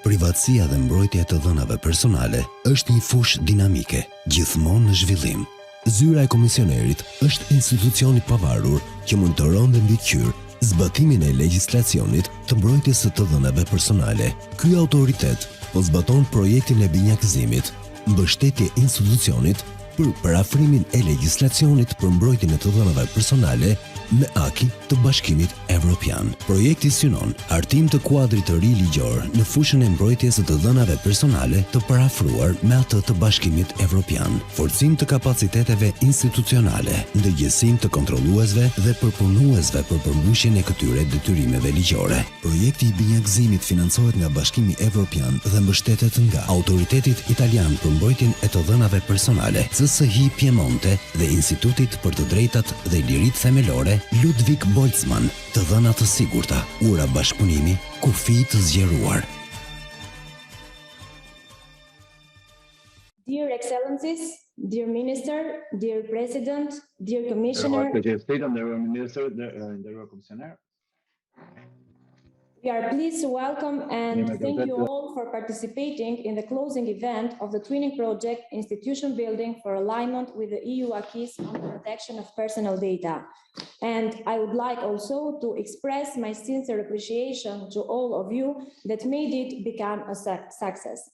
Privatësia dhe mbrojtja e të dhënave personale është një fushë dinamike, gjithmonë në zhvillim. Zyra e komisionerit është institucioni i pavarur që monitoron dhe mbikëqyr zbatimin e legjislacionit të mbrojtjes së të dhënave personale. Ky autoritet po zbaton projektin e binjakëzimit, mbështetje institucionit për parafrimin e legjislacionit për mbrojtjen e të dhënave personale me aki të Bashkimit Evropian. Projekti synon hartim të kuadrit të ri ligjor në fushën e mbrojtjes së të dhënave personale të parafruar me atë të Bashkimit Evropian, forcim të kapaciteteve institucionale, ndërgjegjësim të kontrolluesve dhe përpunuesve për përmbushjen e këtyre detyrimeve ligjore. Projekti i binjakëzimit financohet nga Bashkimi Evropian dhe mbështetet nga Autoritetit Italian për mbrojtjen e të dhënave personale, CSI Piemonte dhe Institutit për të Drejtat dhe Liritë Themelore Ludwig Boltzmann, të dhëna të sigurta, ura bashkëpunimi, kufi të zgjeruar. Dear Excellencies, dear Minister, dear President, dear Commissioner, we are pleased to welcome and thank you all for participating in the closing event of the Twinning Project Institution Building for Alignment with the EU Acquis on the Protection of Personal Data. And I would like also to express my sincere appreciation to all of you that made it become a success.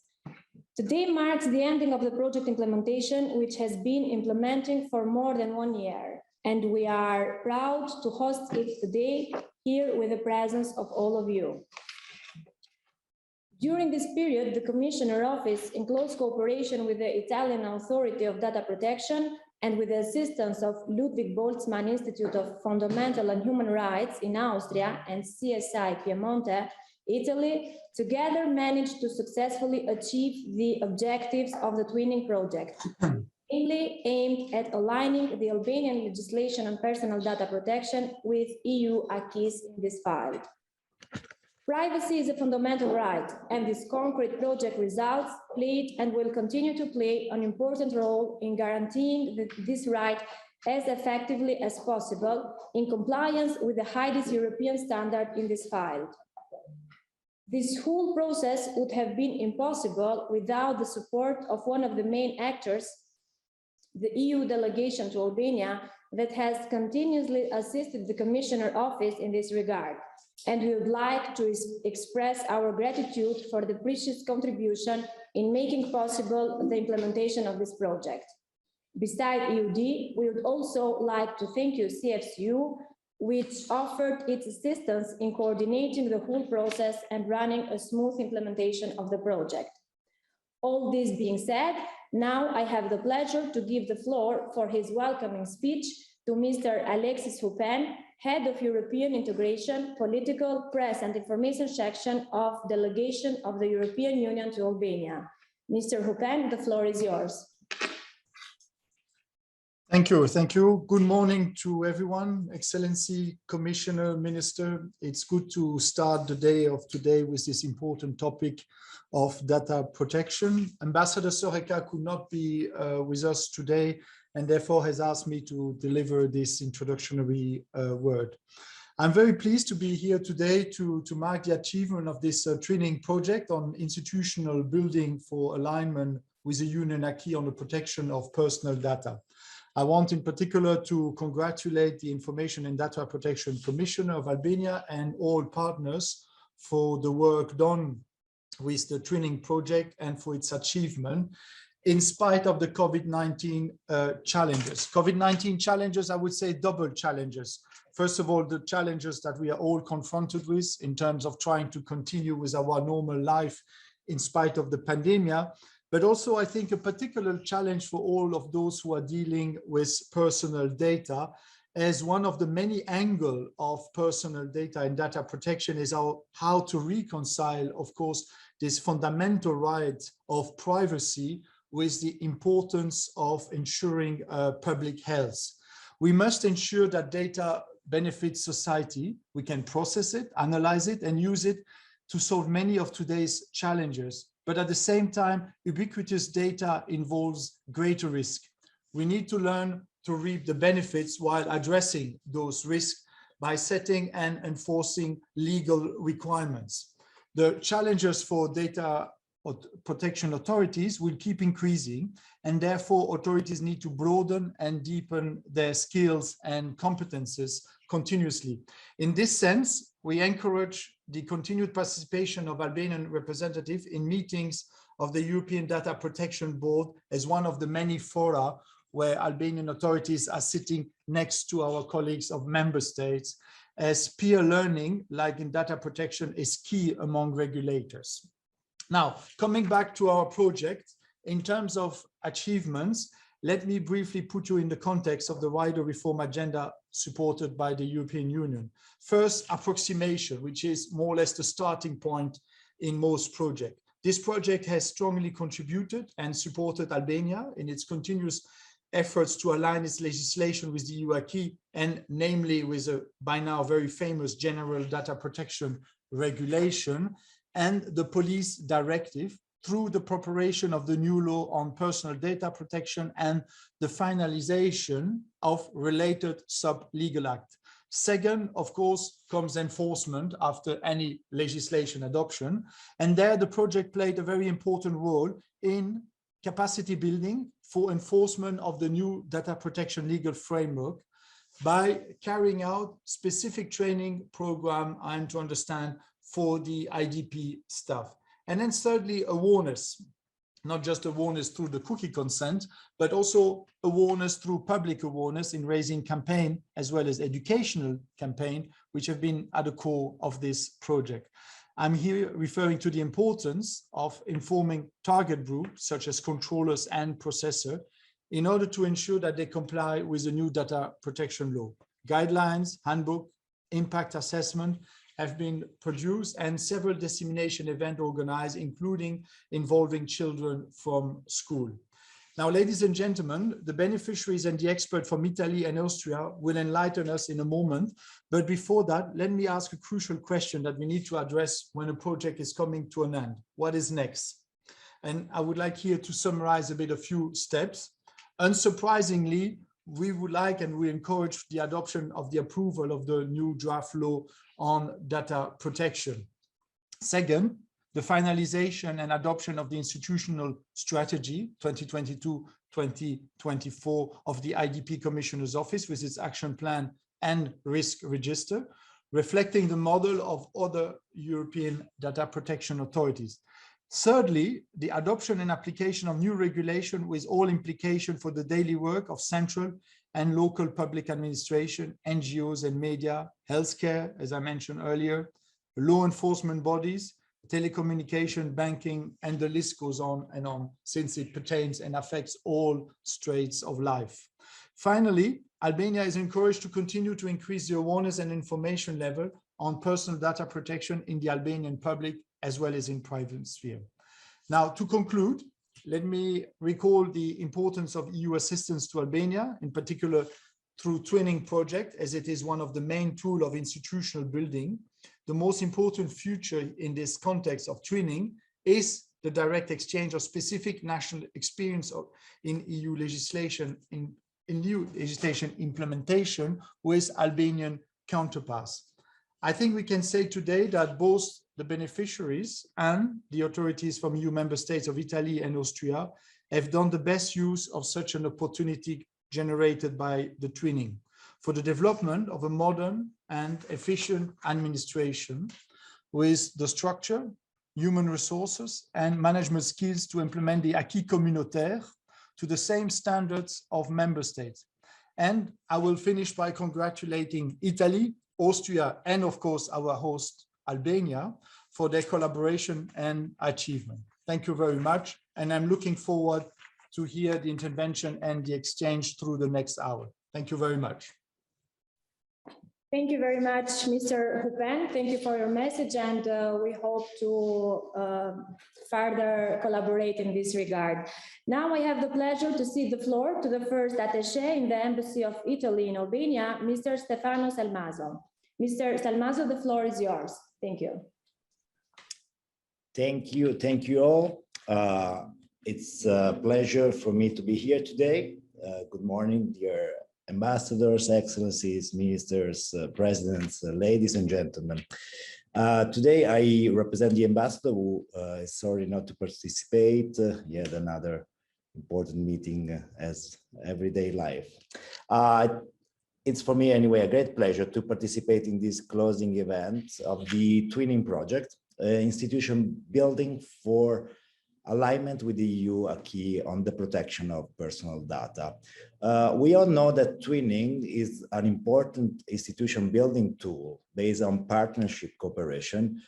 Today marks the ending of the project implementation, which has been implementing for more than 1 year. And we are proud to host it today here with the presence of all of you. During this period, the Commissioner Office, in close cooperation with the Italian Authority of Data Protection and with the assistance of Ludwig Boltzmann Institute of Fundamental and Human Rights in Austria and CSI Piemonte, Italy, together managed to successfully achieve the objectives of the Twinning Project, mainly aimed at aligning the Albanian legislation on personal data protection with EU acquis in this file. Privacy is a fundamental right, and this concrete project results played and will continue to play an important role in guaranteeing this right as effectively as possible in compliance with the highest European standard in this file. This whole process would have been impossible without the support of one of the main actors, the EU delegation to Albania, that has continuously assisted the Commissioner Office in this regard. And we would like to express our gratitude for the precious contribution in making possible the implementation of this project. Besides EUD, we would also like to thank you, CFCU, which offered its assistance in coordinating the whole process and running a smooth implementation of the project. All this being said, now I have the pleasure to give the floor for his welcoming speech to Mr. Alexis Hupen, Head of European Integration, Political, Press and Information Section of Delegation of the European Union to Albania. Mr. Hupen, the floor is yours. Thank you. Thank you. Good morning to everyone, Excellency, Commissioner, Minister. It's good to start the day of today with this important topic of data protection. Ambassador Soreka could not be with us today and therefore has asked me to deliver this introductory word. I'm very pleased to be here today to mark the achievement of this training project on institutional building for alignment with the Union acquis on the protection of personal data. I want in particular to congratulate the Information and Data Protection Commissioner of Albania and all partners for the work done with the training project and for its achievement in spite of the COVID-19 challenges. COVID-19 challenges, I would say double challenges. First of all, the challenges that we are all confronted with in terms of trying to continue with our normal life in spite of the pandemic, but also I think a particular challenge for all of those who are dealing with personal data, as one of the many angles of personal data and data protection is how to reconcile, of course, this fundamental right of privacy with the importance of ensuring public health. We must ensure that data benefits society. We can process it, analyze it, and use it to solve many of today's challenges. But at the same time, ubiquitous data involves greater risk. We need to learn to reap the benefits while addressing those risks by setting and enforcing legal requirements. The challenges for data protection authorities will keep increasing, and therefore authorities need to broaden and deepen their skills and competences continuously. In this sense, we encourage the continued participation of Albanian representatives in meetings of the European Data Protection Board as one of the many fora where Albanian authorities are sitting next to our colleagues of member states, as peer learning, like in data protection, is key among regulators. Now, coming back to our project, in terms of achievements, let me briefly put you in the context of the wider reform agenda supported by the European Union. First, approximation, which is more or less the starting point in most projects. This project has strongly contributed and supported Albania in its continuous efforts to align its legislation with the EU acquis, and namely with a by now very famous General Data Protection Regulation and the Police Directive, through the preparation of the new law on personal data protection and the finalization of related sub-legal acts. Second, of course, comes enforcement after any legislation adoption. And there the project played a very important role in capacity building for enforcement of the new data protection legal framework by carrying out specific training program, I'm to understand, for the IDP staff. And then thirdly, awareness, not just awareness through the cookie consent, but also awareness through public awareness in raising campaign as well as educational campaign, which have been at the core of this project. I'm here referring to the importance of informing target groups such as controllers and processors in order to ensure that they comply with the new data protection law. Guidelines, handbook, impact assessment have been produced and several dissemination events organized, including involving children from school. Now, ladies and gentlemen, the beneficiaries and the expert from Italy and Austria will enlighten us in a moment. But before that, let me ask a crucial question that we need to address when a project is coming to an end. What is next? And I would like here to summarize a bit a few steps. Unsurprisingly, we would like and we encourage the adoption of the approval of the new draft law on data protection. Second, the finalization and adoption of the institutional strategy 2022-2024 of the IDP Commissioner's Office with its action plan and risk register, reflecting the model of other European data protection authorities. Thirdly, the adoption and application of new regulation with all implication for the daily work of central and local public administration, NGOs and media, healthcare, as I mentioned earlier, law enforcement bodies, telecommunication, banking, and the list goes on and on, since it pertains and affects all straits of life. Finally, Albania is encouraged to continue to increase the awareness and information level on personal data protection in the Albanian public as well as in private sphere. Now, to conclude, let me recall the importance of EU assistance to Albania, in particular through twinning project, as it is one of the main tools of institutional building. The most important feature in this context of twinning is the direct exchange of specific national experience in EU legislation, in EU legislation implementation with Albanian counterparts. I think we can say today that both the beneficiaries and the authorities from EU member states of Italy and Austria have done the best use of such an opportunity generated by the twinning for the development of a modern and efficient administration with the structure, human resources, and management skills to implement the acquis communautaire to the same standards of member states. And I will finish by congratulating Italy, Austria, and of course our host Albania for their collaboration and achievement. Thank you very much. And I'm looking forward to hear the intervention and the exchange through the next hour. Thank you very much. Thank you very much, Mr. Hupin. Thank you for your message, and we hope to further collaborate in this regard. Now I have the pleasure to cede the floor to the first attaché in the Embassy of Italy in Albania, Mr. Stefano Salmaso. Mr. Salmaso, the floor is yours. Thank you. Thank you all. It's a pleasure for me to be here today. Good morning, dear ambassadors, excellencies, ministers, presidents, ladies and gentlemen. Today, I represent the ambassador who is sorry not to participate. Yet another important meeting as everyday life. It's for me anyway a great pleasure to participate in this closing event of the Twinning project, institution building for alignment with the EU acquis on the protection of personal data. We all know that Twinning is an important institution building tool based on partnership cooperation,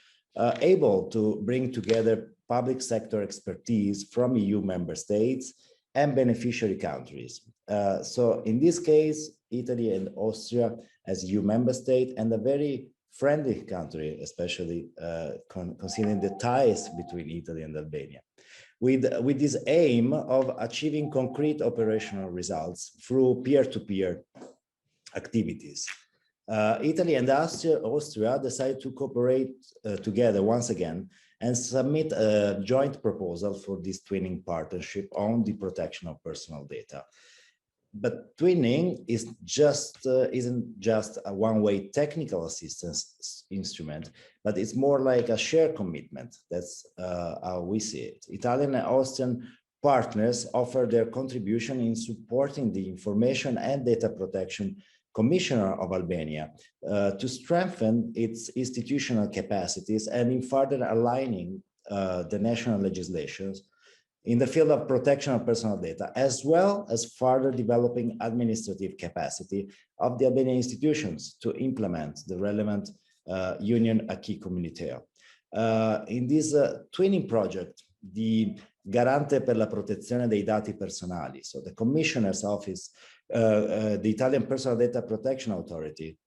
able to bring together public sector expertise from EU member states and beneficiary countries. So in this case, Italy and Austria as EU member state, and a very friendly country, especially considering the ties between Italy and Albania, with this aim of achieving concrete operational results through peer-to-peer activities. Italy and Austria decided to cooperate together once again and submit a joint proposal for this twinning partnership on the protection of personal data. But twinning isn't just a one-way technical assistance instrument, but it's more like a shared commitment. That's how we see it. Italian and Austrian partners offer their contribution in supporting the Information and Data Protection Commissioner of Albania to strengthen its institutional capacities and in further aligning the national legislations in the field of protection of personal data, as well as further developing administrative capacity of the Albanian institutions to implement the relevant Union acquis communautaire. In this twinning project, the Garante per la protezione dei dati personali, so the Commissioner's Office, the Italian Personal Data Protection Authority,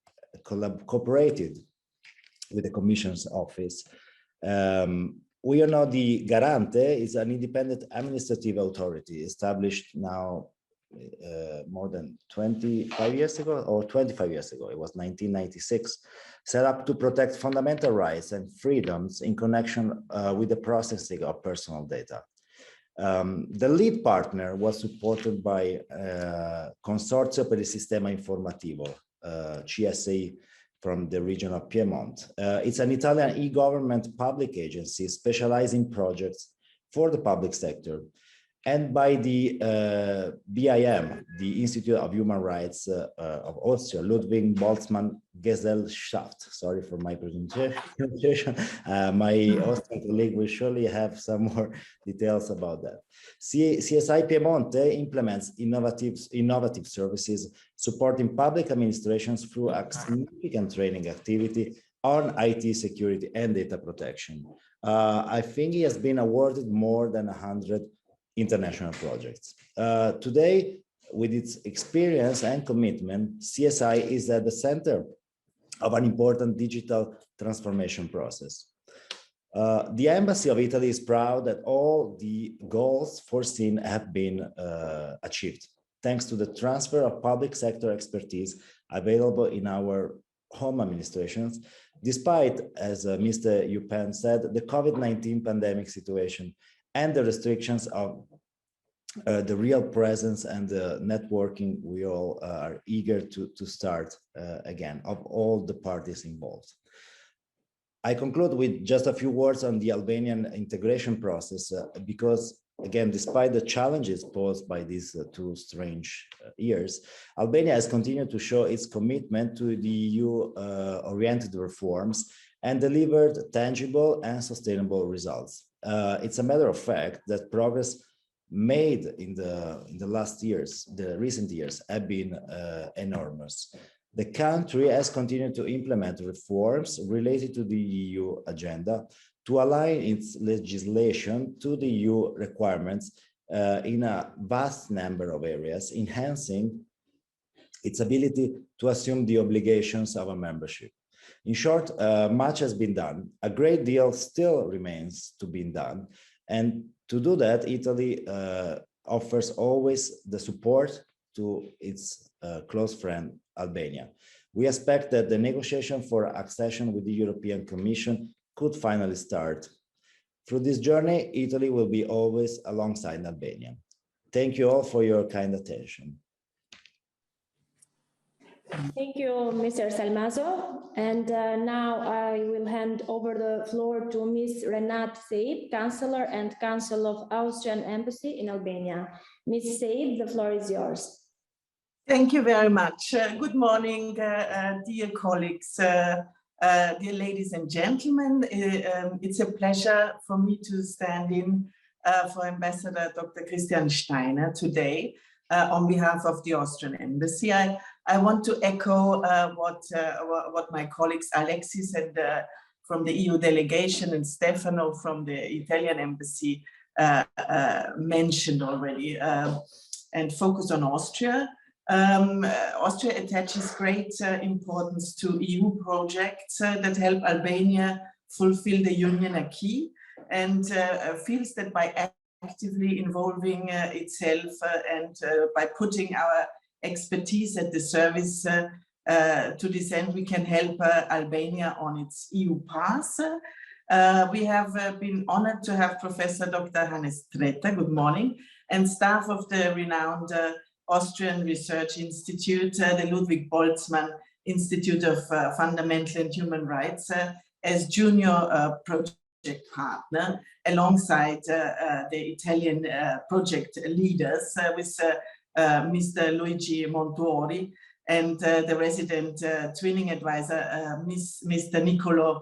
cooperated with the Commissioner's Office. We all know the Garante is an independent administrative authority established now more than 25 years ago, or 25 years ago. It was 1996, set up to protect fundamental rights and freedoms in connection with the processing of personal data. The lead partner was supported by Consorzio per il Sistema Informativo, CSI, from the region of Piedmont. It's an Italian e-government public agency specializing in projects for the public sector, and by the BIM, the Institute of Human Rights of Austria, Ludwig Boltzmann Gesellschaft. Sorry for my pronunciation. My Austrian colleague will surely have some more details about that. CSI Piemonte implements innovative services supporting public administrations through a significant training activity on IT security and data protection. I think he has been awarded more than 100 international projects. Today, with its experience and commitment, CSI is at the center of an important digital transformation process. The Embassy of Italy is proud that all the goals foreseen have been achieved, thanks to the transfer of public sector expertise available in our home administrations, despite, as Mr. Yupen said, the COVID-19 pandemic situation and the restrictions of the real presence and the networking we all are eager to start again, of all the parties involved. I conclude with just a few words on the Albanian integration process, because again, despite the challenges posed by these 2 strange years, Albania has continued to show its commitment to the EU-oriented reforms and delivered tangible and sustainable results. It's a matter of fact that progress made in the last years, the recent years, have been enormous. The country has continued to implement reforms related to the EU agenda to align its legislation to the EU requirements in a vast number of areas, enhancing its ability to assume the obligations of a membership. In short, much has been done. A great deal still remains to be done. And to do that, Italy offers always the support to its close friend, Albania. We expect that the negotiation for accession with the European Commission could finally start. Through this journey, Italy will be always alongside Albania. Thank you all for your kind attention. Thank you, Mr. Salmazo. And now I will hand over the floor to Ms. Renat Seib, Chancellor and Council of Austrian Embassy in Albania. Ms. Seib, the floor is yours. Thank you very much. Good morning, dear colleagues, dear ladies and gentlemen. It's a pleasure for me to stand in for Ambassador Dr. Christian Steiner today on behalf of the Austrian Embassy. I want to echo what my colleagues Alexis and from the EU delegation and Stefano from the Italian Embassy mentioned already, and focus on Austria. Austria attaches great importance to EU projects that help Albania fulfill the Union acquis, and feels that by actively involving itself and by putting our expertise at the service to this end, we can help Albania on its EU path. We have been honored to have Professor Dr. Hannes Treta, good morning, and staff of the renowned Austrian Research Institute, the Ludwig Boltzmann Institute of Fundamental and Human Rights, as junior project partner alongside the Italian project leaders with Mr. Luigi Montuori and the resident twinning advisor, Mr. Niccolò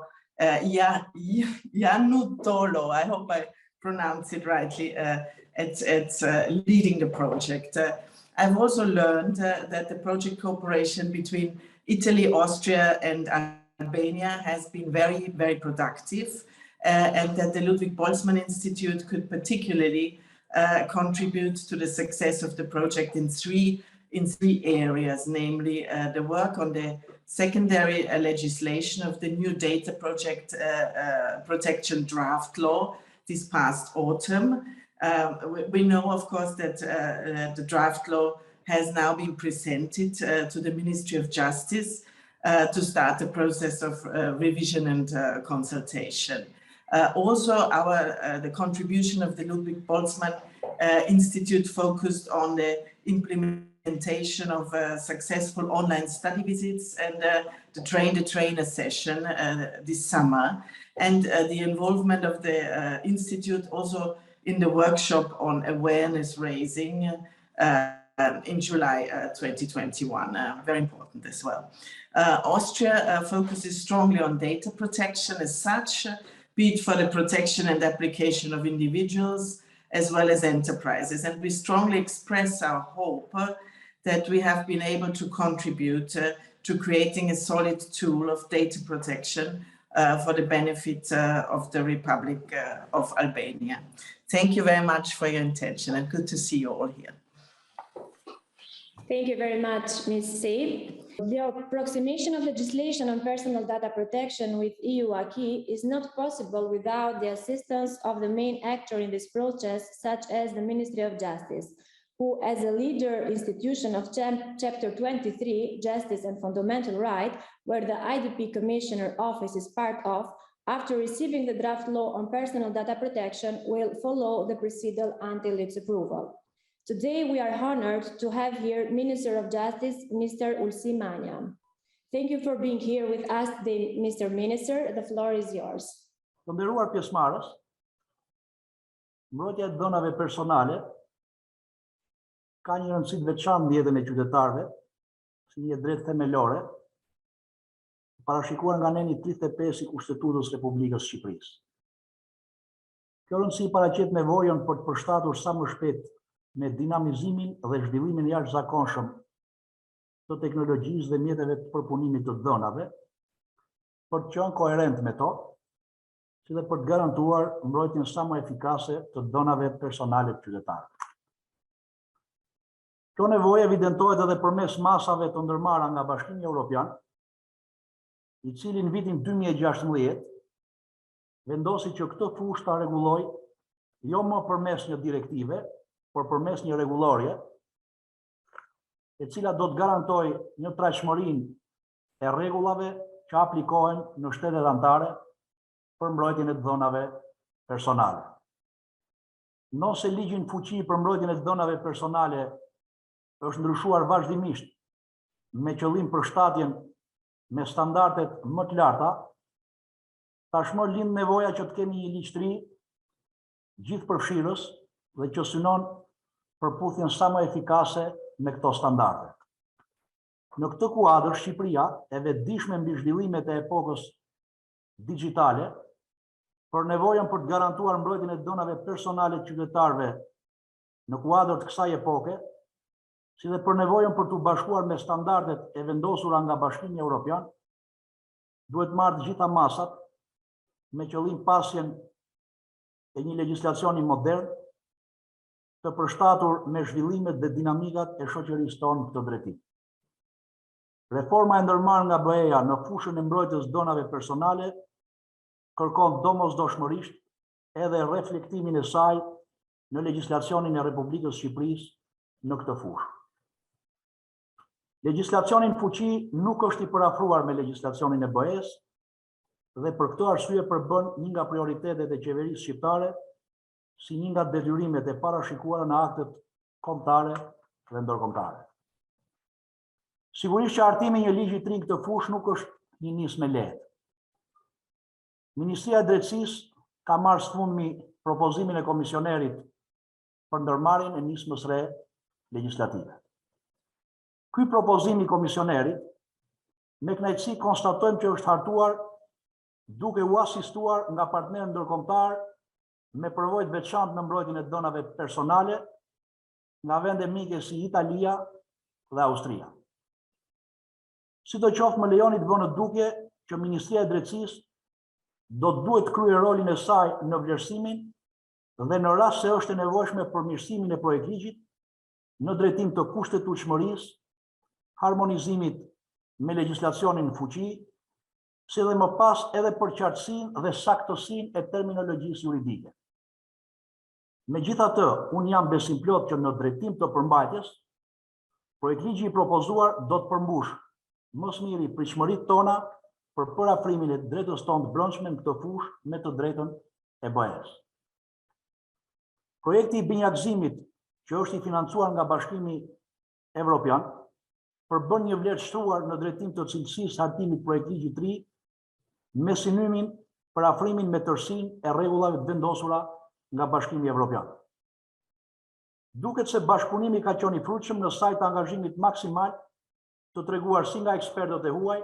Iannutolo. I hope I pronounce it rightly, at leading the project. I've also learned that the project cooperation between Italy, Austria, and Albania has been very, very productive, and that the Ludwig Boltzmann Institute could particularly contribute to the success of the project in three areas, namely the work on the secondary legislation of the new data project protection draft law this past autumn. We know, of course, that the draft law has now been presented to the Ministry of Justice to start the process of revision and consultation. Also, the contribution of the Ludwig Boltzmann Institute focused on the implementation of successful online study visits and the train-the-trainer session this summer, and the involvement of the Institute also in the workshop on awareness raising in July 2021, very important as well. Austria focuses strongly on data protection as such, be it for the protection and application of individuals as well as enterprises. And we strongly express our hope that we have been able to contribute to creating a solid tool of data protection for the benefit of the Republic of Albania. Thank you very much for your attention, and good to see you all here. Thank you very much, Ms. Seib. The approximation of legislation on personal data protection with EU acquis is not possible without the assistance of the main actor in this process, such as the Ministry of Justice, who, as a leader institution of Chapter 23, Justice and Fundamental Rights, where the IDP Commissioner Office is part of, after receiving the draft law on personal data protection, will follow the procedure until its approval. Today, we are honored to have here Minister of Justice, Mr. Ulsi Manja. Thank you for being here with us today, Mr. Minister. The floor is yours. Të nderuar pjesëmarrës, mbrojtja e dhënave personale ka një rëndësi të veçantë në jetën e qytetarëve, si një drejtë themelore, parashikuar nga neni 35 i Kushtetutës Republikës së Shqipërisë. Kjo rëndësi paraqet nevojën për të përshtatur sa më shpejt me dinamizimin dhe zhvillimin jashtëzakonshëm të teknologjisë dhe mjeteve të përpunimit të dhënave, për të qenë koherent me to, si dhe për të garantuar mbrojtjen sa më efikase të dhënave personale të qytetarëve. Kjo nevojë evidentohet edhe përmes masave të ndërmarra nga Bashkimi Evropian, i cili në vitin 2016 vendosi që këtë fushë ta rregullojë jo më përmes një direktive, por përmes një rregullorie, e cila do të garantojë një trajshmërinë e rregullave që aplikohen në shtetet anëtare për mbrojtjen e dhënave personale. Nëse ligji në fuqi për mbrojtjen e dhënave personale është ndryshuar vazhdimisht me qëllim përshtatjen me standardet më të larta, tashmë lind nevoja që të kemi një ligjtëri gjithëpërfshirës dhe që synon përputhjen sa më efikase me këto standarde. Në këtë kuadër, Shqipëria, e vetëdijshme mbi zhvillimet e epokës digjitale, për nevojën për të garantuar mbrojtjen e donave personale të qytetarëve në kuadër të kësaj epoke, si dhe për nevojën për të bashkuar me standardet e vendosura nga Bashkimi Evropian, duhet marrë të gjitha masat me qëllim pasjen e një legjislacioni modern të përshtatur me zhvillimet dhe dinamikat e shoqërisë tonë këtë drejtim. Reforma e ndërmarrë nga BE-ja në fushën e mbrojtjes donave personale kërkon domosdoshmërisht edhe reflektimin e saj në legjislacionin e Republikës Shqipërisë në këtë fushë. Legjislacioni në fuqi nuk është i parafruar me legjislacionin e BE-s dhe për këtë arsye përbën një nga prioritetet e qeverisë shqiptare si një nga detyrimet e parashikuara në aktet kombëtare dhe ndërkombëtare. Sigurisht që hartimi një ligji të ri në këtë fushë nuk është një nismë e lehtë. Ministria e Drejtësisë ka marrë sfundmi propozimin e komisionerit për ndërmarrjen e nismës re legjislative. Ky propozim i komisionerit, me kënaqësi konstatojmë që është hartuar duke u asistuar nga partnerë ndërkombëtar me përvojë të veçantë në mbrojtjen e donave personale nga vende mike si Italia dhe Austria. Sidoqoftë, më lejoni të bënë duke që Ministria e Drejtësisë do të duhet kryejë rolin e saj në vlerësimin dhe në rast se është e nevojshme përmirësimin e projektligjit në drejtim të kushtetueshmërisë, harmonizimit me legjislacionin në fuqi, si dhe më pas edhe për qartësinë dhe saktësinë e terminologjisë juridike. Megjithatë, unë jam besim plot që në drejtim të përmbajtjes, projektligji i propozuar do të përmbush më së miri pritshmëritë tona për parafrimin e drejtës tonë të brendshme në këtë fushë me të drejtën e BE-s. Projekti i Binjakëzimit, që është i financuar nga Bashkimi Evropian, përbën një vlerë të shtruar në drejtim të cilësisë hartimit projektligjit të ri me synimin për afrimin me tërësinë e rregullave të vendosura nga Bashkimi Evropian. Duket se bashkëpunimi ka qenë i frutshëm në sajt angazhimit maksimal të treguar si nga ekspertët e huaj,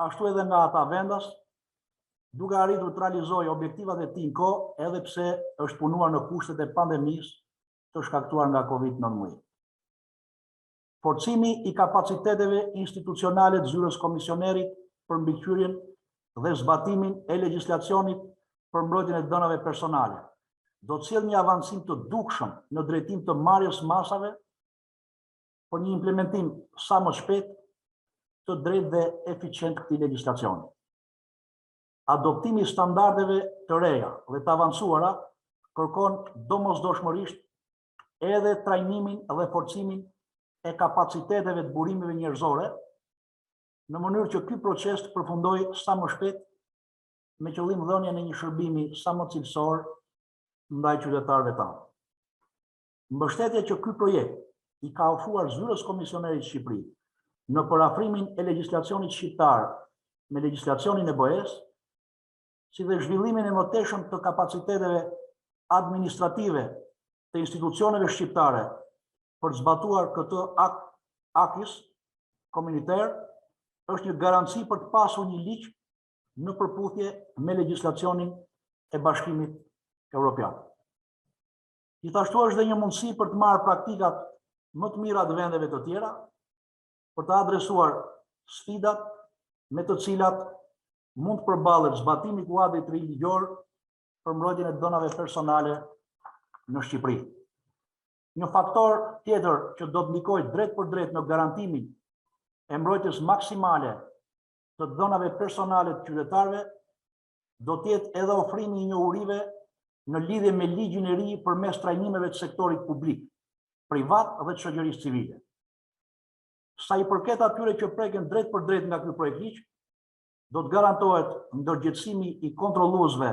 ashtu edhe nga ata vendas, duke arritur të realizojë objektivat e tij në kohë, edhe pse është punuar në kushtet e pandemisë të shkaktuar nga Covid-19. Forcimi i kapaciteteve institucionale të zyrës komisionerit për mbikëqyrjen dhe zbatimin e legjislacionit për mbrojtjen e donave personale do të sjellë një avancim të dukshëm në drejtim të marrjes masave për një implementim sa më shpejt të drejtë dhe eficient këtij legjislacioni. Adoptimi i standardeve të reja dhe të avancuara kërkon domosdoshmërisht edhe trajnimin dhe forcimin e kapaciteteve të burimeve njerëzore, në mënyrë që ky proces të përfundojë sa më shpejt me qëllim dhënien e një shërbimi sa më cilësor ndaj qytetarëve tanë. Mbështetja që ky projekt i ka ofruar zyrës komisionerit Shqipëri në parafrimin e legjislacionit shqiptar me legjislacionin e BE-s, si dhe zhvillimin e mëtejshëm të kapaciteteve administrative të institucioneve shqiptare për të zbatuar këtë akis komuniter, është një garanci për të pasur një ligj në përputhje me legjislacionin e Bashkimit Evropian. Gjithashtu është dhe një mundësi për të marrë praktikat më të mira të vendeve të tjera, për të adresuar sfidat me të cilat mund të përballet zbatimi i kuadrit ligjor për mbrojtjen e donave personale në Shqipëri. Një faktor tjetër që do të ndikojë drejt për drejt në garantimin e mbrojtjes maksimale të donave personale të qytetarëve do të jetë edhe ofrimi i njohurive në lidhje me ligjin e ri përmes trajnimeve të sektorit publik, privat dhe të shoqërisë civile. Sa i përket atyre që preken drejt për drejt nga ky projektligj, do të garantohet ndërgjegjësimi i kontrolluesve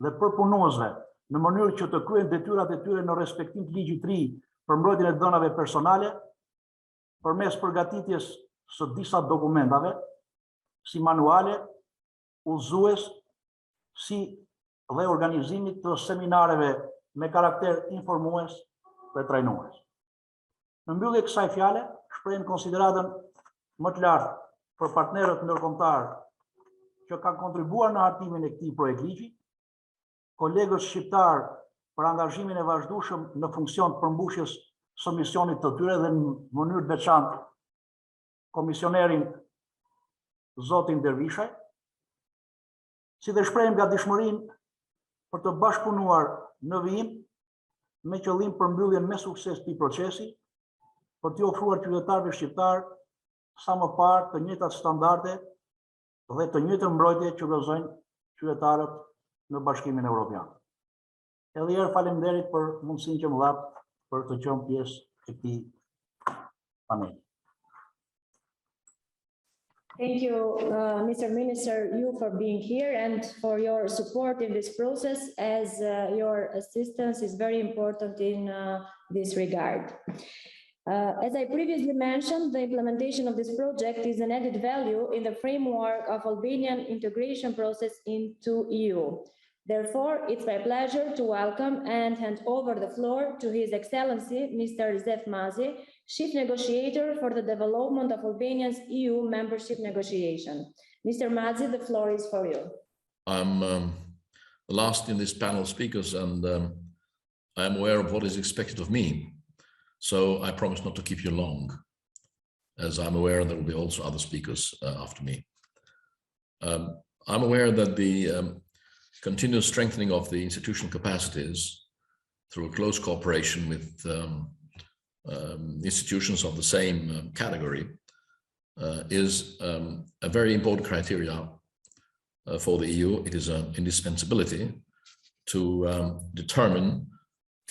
dhe përpunuesve në mënyrë që të kryen detyrat e tyre në respektim të ligjit të ri për mbrojtjen e donave personale, përmes përgatitjes së disa dokumentave, si manuale, udhëzues, si dhe organizimit të seminareve me karakter informues dhe trajnues. Në mbyllje kësaj fjale, shprehim konsideratën më të lartë për partnerët ndërkombëtar që kanë kontribuar në hartimin e këtij projektligji, kolegët shqiptar për angazhimin e vazhdueshëm në funksion të përmbushjes së misionit të tyre dhe në mënyrë të veçantë komisionerin zotin Dervishaj, si dhe shprehim gatishmërinë për të bashkëpunuar në vijim me qëllim për mbylljen me sukses të këtij procesi, për t'i ofruar qytetarëve shqiptar sa më parë të njëjtat standarde dhe të njëjtën mbrojtje që gëzojnë qytetarët në Bashkimin Evropian. Edhe herë faleminderit për mundësinë që më dhap për të qenë pjesë e këtij paneli. Thank you, Mr. Minister, you for being here and for your support in this process, as your assistance is very important in this regard. As I previously mentioned, the implementation of this project is an added value in the framework of Albanian integration process into EU. Therefore, it's my pleasure to welcome and hand over the floor to His Excellency, Mr. Zef Mazi, Chief Negotiator for the development of Albania's EU membership negotiation. Mr. Mazi, the floor is for you. I'm the last in this panel of speakers, and I'm aware of what is expected of me. So I promise not to keep you long, as I'm aware there will be also other speakers after me. I'm aware that the continuous strengthening of the institutional capacities through a close cooperation with institutions of the same category is a very important criteria for the EU. It is an indispensability to determine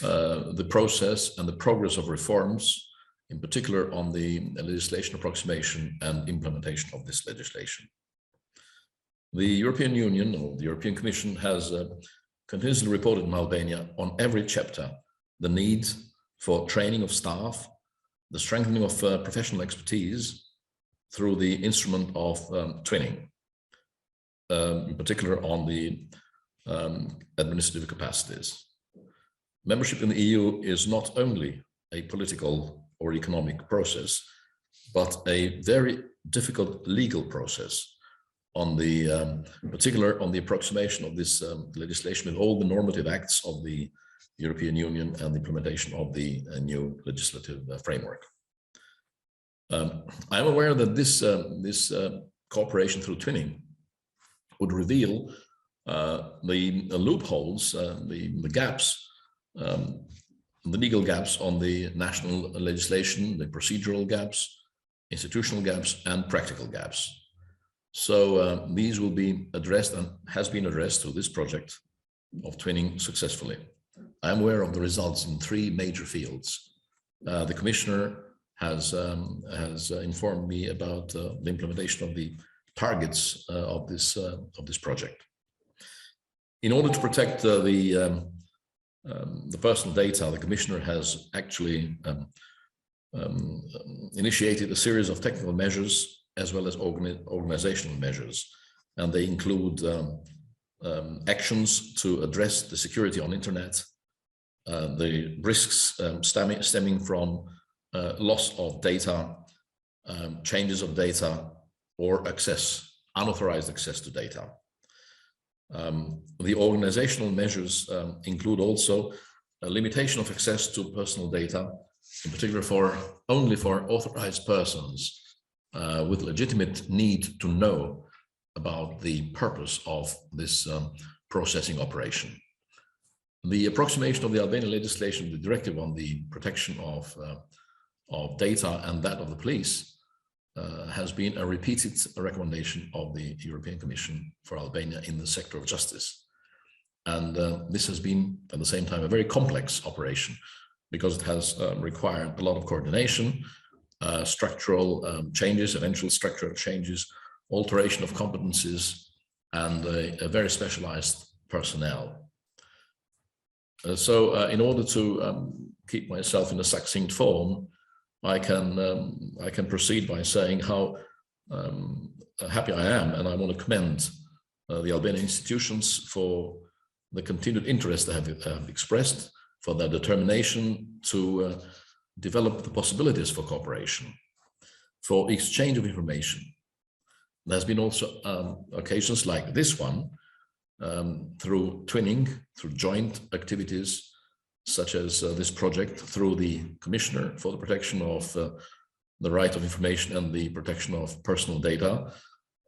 the process and the progress of reforms, in particular on the legislation approximation and implementation of this legislation. The European Union, or the European Commission, has continuously reported in Albania on every chapter the need for training of staff, the strengthening of professional expertise through the instrument of twinning, in particular on the administrative capacities. Membership in the EU is not only a political or economic process, but a very difficult legal process, on the particular on the approximation of this legislation with all the normative acts of the European Union and the implementation of the new legislative framework. I'm aware that this cooperation through twinning would reveal the loopholes, the gaps, the legal gaps on the national legislation, the procedural gaps, institutional gaps, and practical gaps. So these will be addressed and has been addressed through this project of twinning successfully. I'm aware of the results in 3 major fields. The Commissioner has informed me about the implementation of the targets of this project. In order to protect the personal data, the Commissioner has actually initiated a series of technical measures as well as organizational measures, and they include actions to address the security on internet, the risks stemming from loss of data, changes of data, or unauthorized access to data. The organizational measures include also a limitation of access to personal data, in particular only for authorized persons with legitimate need to know about the purpose of this processing operation. The approximation of the Albanian legislation, the directive on the protection of data and that of the police, has been a repeated recommendation of the European Commission for Albania in the sector of justice. And this has been, at the same time, a very complex operation, because it has required a lot of coordination, structural changes, eventual structural changes, alteration of competencies, and a very specialized personnel. So in order to keep myself in a succinct form, I can proceed by saying how happy I am, and I want to commend the Albanian institutions for the continued interest they have expressed, for their determination to develop the possibilities for cooperation, for exchange of information. There's been also occasions like this one, through twinning, through joint activities, such as this project, through the Commissioner for the Protection of the Right of Information and the Protection of Personal Data,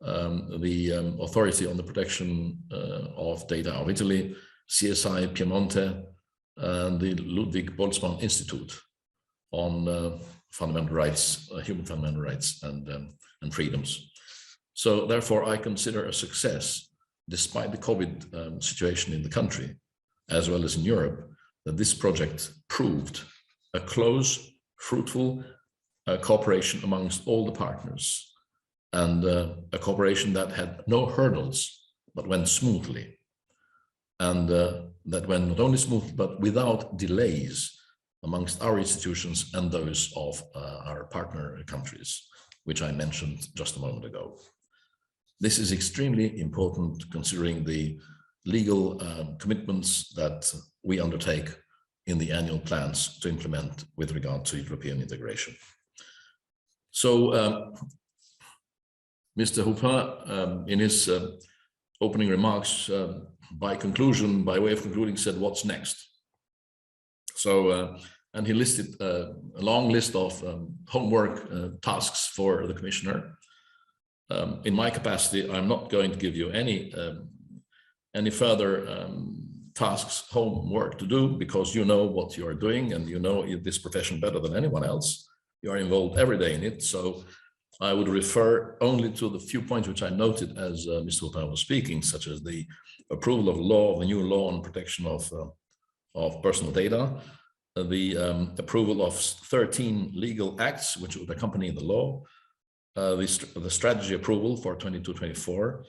the Authority on the Protection of Data of Italy, CSI Piemonte, and the Ludwig Boltzmann Institute on fundamental rights, human fundamental rights and freedoms. So therefore, I consider a success, despite the COVID situation in the country, as well as in Europe, that this project proved a close, fruitful cooperation amongst all the partners, and a cooperation that had no hurdles, but went smoothly. And that went not only smoothly, but without delays amongst our institutions and those of our partner countries, which I mentioned just a moment ago. This is extremely important considering the legal commitments that we undertake in the annual plans to implement with regard to European integration. So Mr. Houpin, in his opening remarks, by way of concluding, said, what's next? So, and he listed a long list of homework tasks for the Commissioner. In my capacity, I'm not going to give you any further tasks, homework to do, because you know what you are doing and you know this profession better than anyone else. You are involved every day in it. So I would refer only to the few points which I noted as Mr. Houpin was speaking, such as the approval of the new law on protection of personal data, the approval of 13 legal acts which would accompany the law, the strategy approval for 22-24,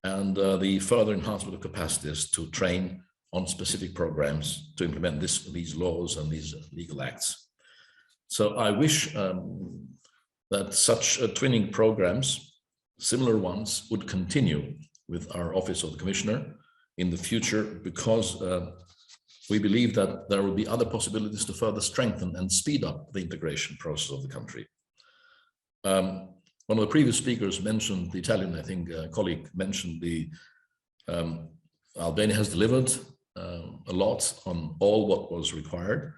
and the further enhancement of capacities to train on specific programs to implement these laws and these legal acts. So I wish that such twinning programs, similar ones, would continue with our Office of the Commissioner in the future, because we believe that there will be other possibilities to further strengthen and speed up the integration process of the country. One of the previous speakers mentioned, the Italian, I think, colleague mentioned Albania has delivered a lot on all what was required.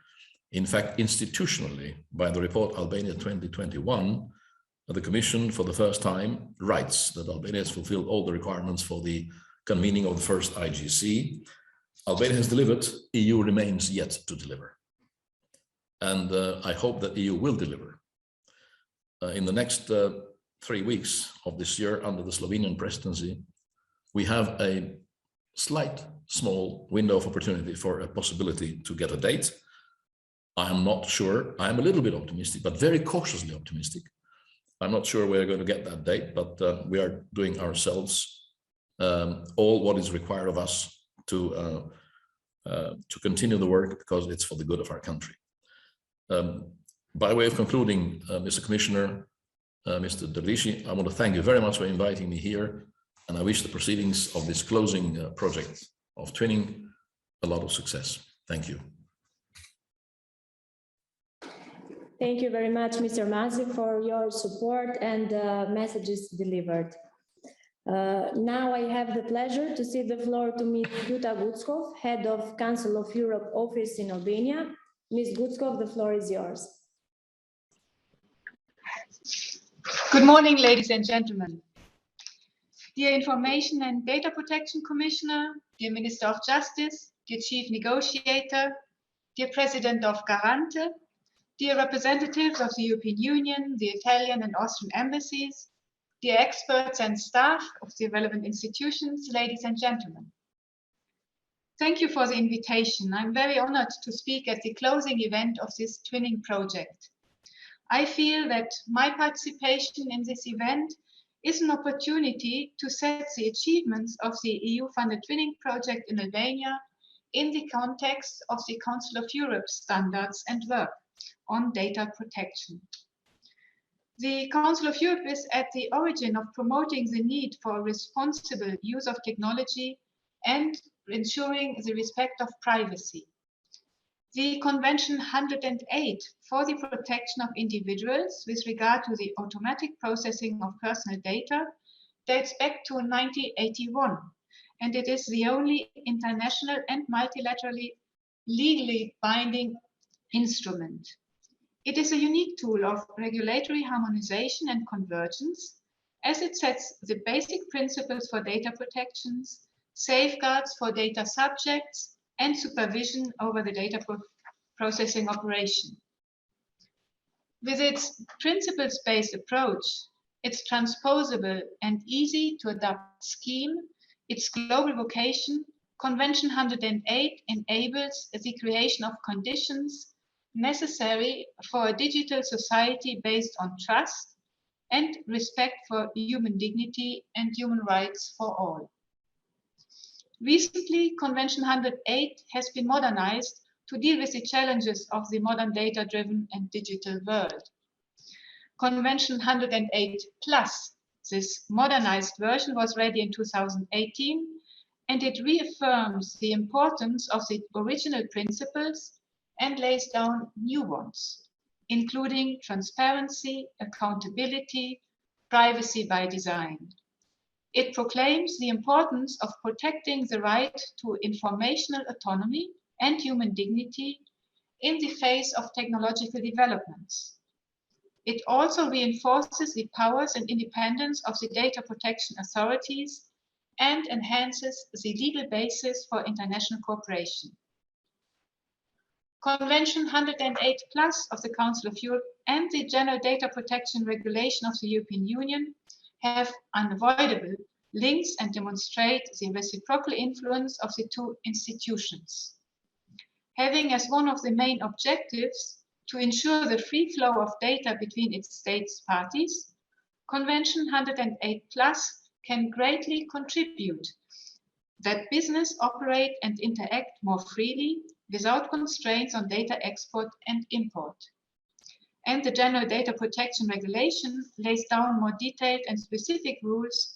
In fact, institutionally, by the report Albania 2021, the Commission for the first time writes that Albania has fulfilled all the requirements for the convening of the first IGC. Albania has delivered, EU remains yet to deliver. And I hope that EU will deliver. In the next 3 weeks of this year, under the Slovenian presidency, we have a small window of opportunity for a possibility to get a date. I am not sure. I am a little bit optimistic, but very cautiously optimistic. I'm not sure we're going to get that date, but we are doing ourselves all what is required of us to continue the work, because it's for the good of our country. By way of concluding, Mr. Commissioner, Mr. Dervishi, I want to thank you very much for inviting me here, and I wish the proceedings of this closing project of twinning a lot of success. Thank you. Thank you very much, Mr. Masi, for your support and messages delivered. Now I have the pleasure to cede the floor to Ms. Jutta Guckov, Head of Council of Europe Office in Albania. Ms. Guckov, the floor is yours. Good morning, ladies and gentlemen. Dear Information and Data Protection Commissioner, dear Minister of Justice, dear Chief Negotiator, dear President of Garante, dear representatives of the European Union, the Italian and Austrian embassies, dear experts and staff of the relevant institutions, ladies and gentlemen. Thank you for the invitation. I'm very honored to speak at the closing event of this twinning project. I feel that my participation in this event is an opportunity to set the achievements of the EU-funded twinning project in Albania in the context of the Council of Europe standards and work. on data protection. The Council of Europe is at the origin of promoting the need for responsible use of technology and ensuring the respect of privacy. The Convention 108 for the protection of individuals with regard to the automatic processing of personal data dates back to 1981, and it is the only international and multilaterally legally binding instrument. It is a unique tool of regulatory harmonization and convergence, as it sets the basic principles for data protections, safeguards for data subjects, and supervision over the data processing operation. With its principles-based approach, its transposable and easy to adopt scheme, its global vocation, Convention 108 enables the creation of conditions necessary for a digital society based on trust and respect for human dignity and human rights for all. Recently, Convention 108 has been modernized to deal with the challenges of the modern data-driven and digital world. Convention 108 Plus, this modernized version, was ready in 2018, and it reaffirms the importance of the original principles and lays down new ones, including transparency, accountability, privacy by design. It proclaims the importance of protecting the right to informational autonomy and human dignity in the face of technological developments. It also reinforces the powers and independence of the data protection authorities and enhances the legal basis for international cooperation. Convention 108 Plus of the Council of Europe and the General Data Protection Regulation of the European Union have unavoidable links and demonstrate the reciprocal influence of the two institutions. Having as one of the main objectives to ensure the free flow of data between its states parties, Convention 108 Plus can greatly contribute that business operate and interact more freely without constraints on data export and import. And the General Data Protection Regulation lays down more detailed and specific rules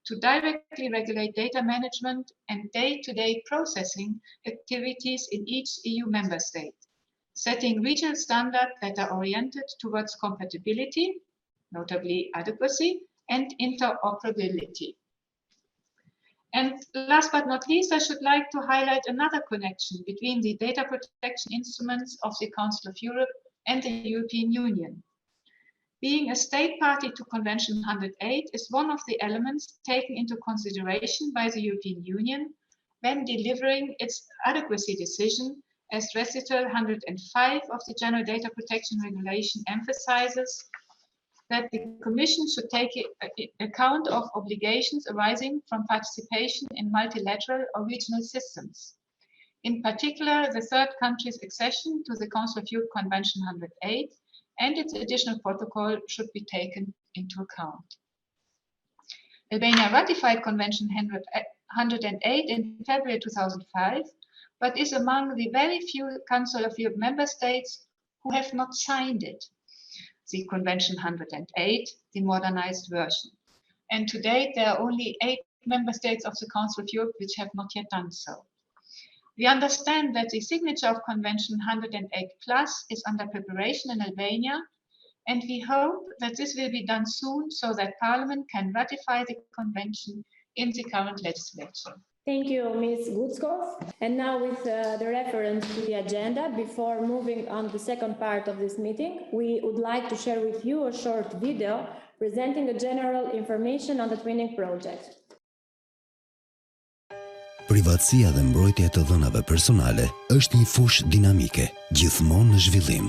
to directly regulate data management and day-to-day processing activities in each EU member state, setting regional standards that are oriented towards compatibility, notably adequacy, and interoperability. And last but not least, I should like to highlight another connection between the data protection instruments of the Council of Europe and the European Union. Being a state party to Convention 108 is one of the elements taken into consideration by the European Union when delivering its adequacy decision, as Recital 105 of the General Data Protection Regulation emphasizes that the Commission should take account of obligations arising from participation in multilateral or regional systems. In particular, the third country's accession to the Council of Europe Convention 108 and its additional protocol should be taken into account. Albania ratified Convention 108 in February 2005, but is among the very few Council of Europe member states who have not signed it, the Convention 108, the modernized version. And to date, there are only 8 member states of the Council of Europe which have not yet done so. We understand that the signature of Convention 108 Plus is under preparation in Albania, and we hope that this will be done soon so that Parliament can ratify the convention in the current legislature. Thank you, Ms. Gutskov. And now with the reference to the agenda, before moving on to the second part of this meeting, we would like to share with you a short video presenting the general information on the twinning project. Privatësia dhe mbrojtja e të dhënave personale është një fushë dinamike, gjithmonë në zhvillim.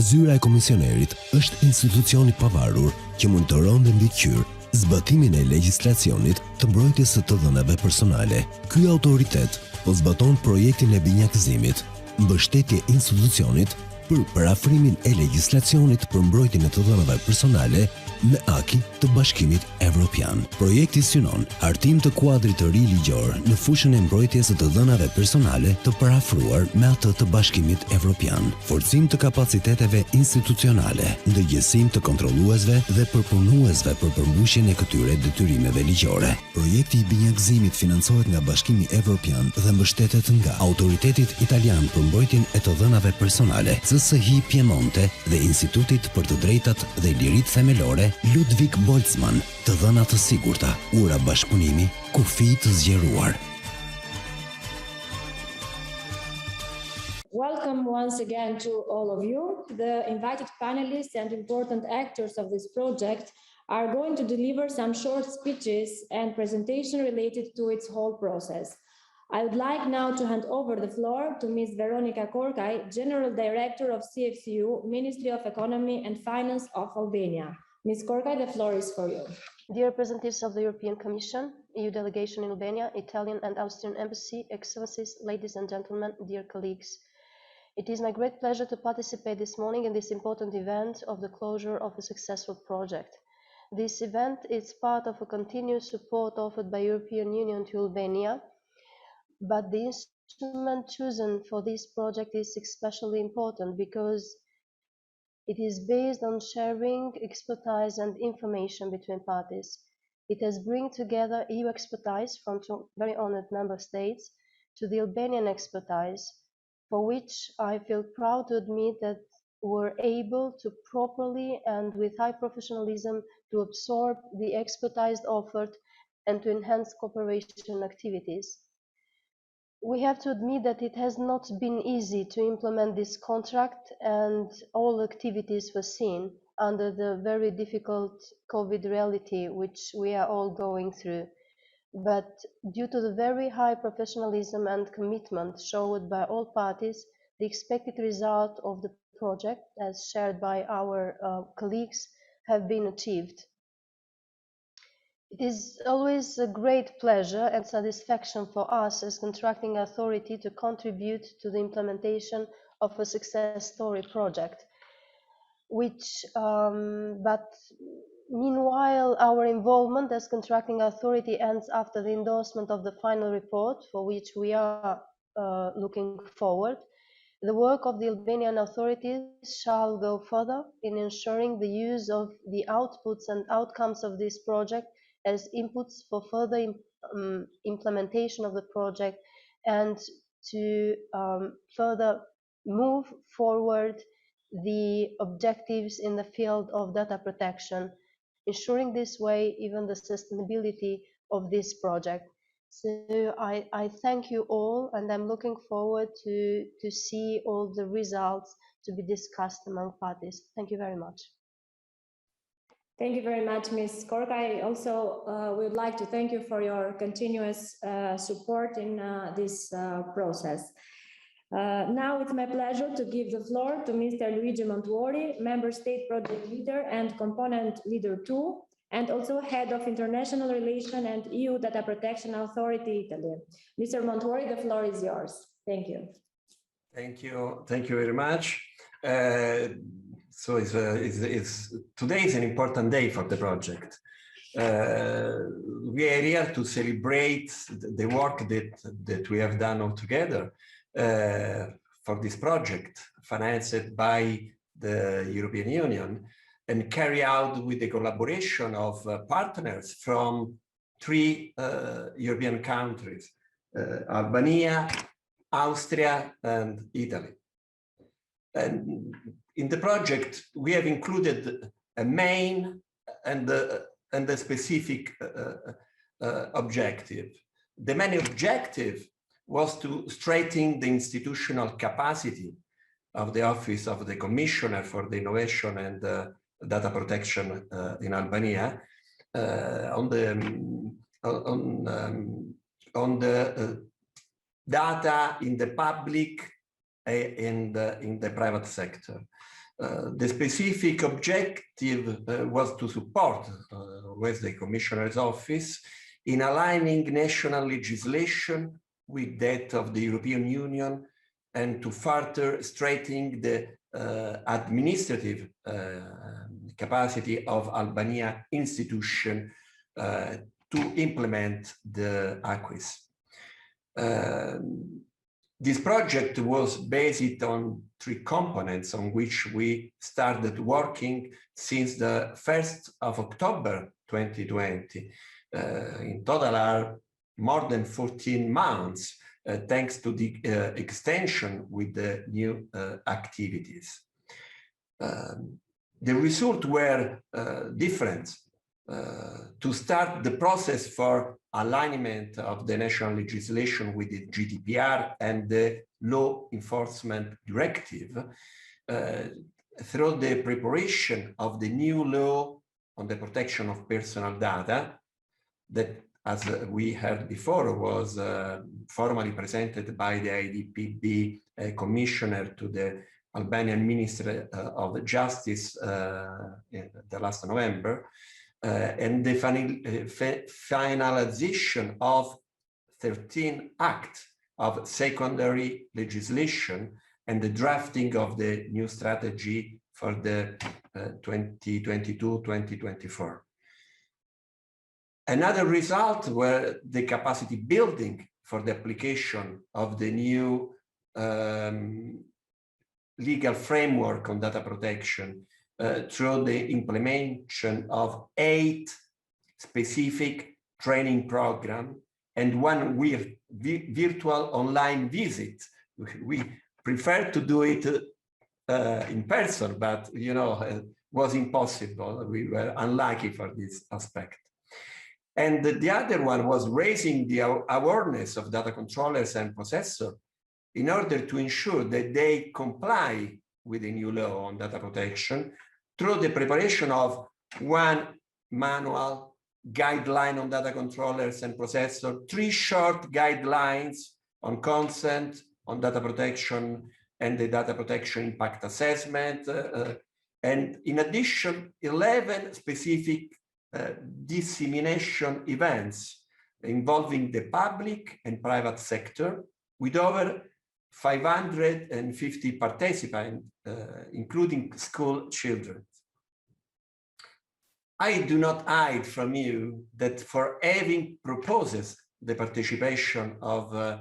Zyra e komisionerit është institucioni pavarur që monitoron dhe mbikëqyr zbatimin e legjislacionit të mbrojtjes së të dhënave personale. Ky autoritet po zbaton projektin e binjakëzimit, mbështetje institucionit për parafrimin e legjislacionit për mbrojtjen e të dhënave personale me aki të Bashkimit Evropian. Projekti synon hartim të kuadrit të ri ligjor në fushën e mbrojtjes së të dhënave personale të parafruar me atë të Bashkimit Evropian, forcim të kapaciteteve institucionale, ndërgjegjësim të kontrolluesve dhe përpunuesve për përmbushjen e këtyre detyrimeve ligjore. Projekti i binjakëzimit financohet nga Bashkimi Evropian dhe mbështetet nga Autoritetit Italian për mbrojtjen e të dhënave personale, CSI Piemonte dhe Institutit për të Drejtat dhe Liritë Themelore Ludwig Boltzmann, të dhëna të sigurta, ura bashkëpunimi, kufi të zgjeruar. Welcome once again to all of you. The invited panelists and important actors of this project are going to deliver some short speeches and presentation related to its whole process. I would like now to hand over the floor to Ms. Veronika Korkaj, General Director of CFCU, Ministry of Economy and Finance of Albania. Ms. Korkaj, the floor is for you. Dear representatives of the European Commission, EU delegation in Albania, Italian and Austrian Embassy, Excellencies, ladies and gentlemen, dear colleagues. It is my great pleasure to participate this morning in this important event of the closure of a successful project. This event is part of a continuous support offered by European Union to Albania, but the instrument chosen for this project is especially important because it is based on sharing expertise and information between parties. It has brought together EU expertise from two very honored member states to the Albanian expertise, for which I feel proud to admit that we're able to properly and with high professionalism to absorb the expertise offered and to enhance cooperation activities. We have to admit that it has not been easy to implement this contract and all activities foreseen under the very difficult COVID reality which we are all going through. But due to the very high professionalism and commitment shown by all parties, the expected result of the project, as shared by our colleagues, have been achieved. It is always a great pleasure and satisfaction for us as contracting authority to contribute to the implementation of a success story project, but meanwhile, our involvement as contracting authority ends after the endorsement of the final report, for which we are looking forward. The work of the Albanian authorities shall go further in ensuring the use of the outputs and outcomes of this project as inputs for further implementation of the project and to further move forward the objectives in the field of data protection, ensuring this way even the sustainability of this project. So I thank you all, and I'm looking forward to see all the results to be discussed among parties. Thank you very much. Thank you very much, Ms. Korkaj. Also, we would like to thank you for your continuous support in this process. Now it's my pleasure to give the floor to Mr. Luigi Montuori, Member State Project Leader and Component Leader 2, and also Head of International Relations and EU Data Protection Authority, Italy. Mr. Montuori, the floor is yours. Thank you. Thank you very much. So today is an important day for the project. We are here to celebrate the work that we have done all together for this project, financed by the European Union and carry out with the collaboration of partners from 3 European countries, Albania, Austria, and Italy. And in the project, we have included a main and a specific objective. The main objective was to strengthen the institutional capacity of the Office of the Commissioner for the Innovation and Data Protection in Albania on the data in the public and in the private sector. The specific objective was to support with the Commissioner's Office in aligning national legislation with that of the European Union and to further strengthen the administrative capacity of Albania institution to implement the acquis. This project was based on 3 components on which we started working since the 1st of October 2020. In total are more than 14 months, thanks to the extension with the new activities. The results were different. To start the process for alignment of the national legislation with the GDPR and the Law Enforcement Directive, through the preparation of the new law on the protection of personal data, that, as we heard before, was formally presented by the IDPB commissioner to the Albanian Ministry of Justice the last November, and the finalization of 13 acts of secondary legislation and the drafting of the new strategy for the 2022-2024. Another result were the capacity building for the application of the new legal framework on data protection through the implementation of 8 specific training programs and 1 virtual online visit. We prefer to do it in person, but you know, it was impossible. We were unlucky for this aspect. And the other one was raising the awareness of data controllers and processors in order to ensure that they comply with the new law on data protection through the preparation of 1 manual guideline on data controllers and processors, 3 short guidelines on consent, on data protection and the data protection impact assessment, and in addition, 11 specific dissemination events involving the public and private sector with over 550 participants, including school children. I do not hide from you that for having proposed the participation of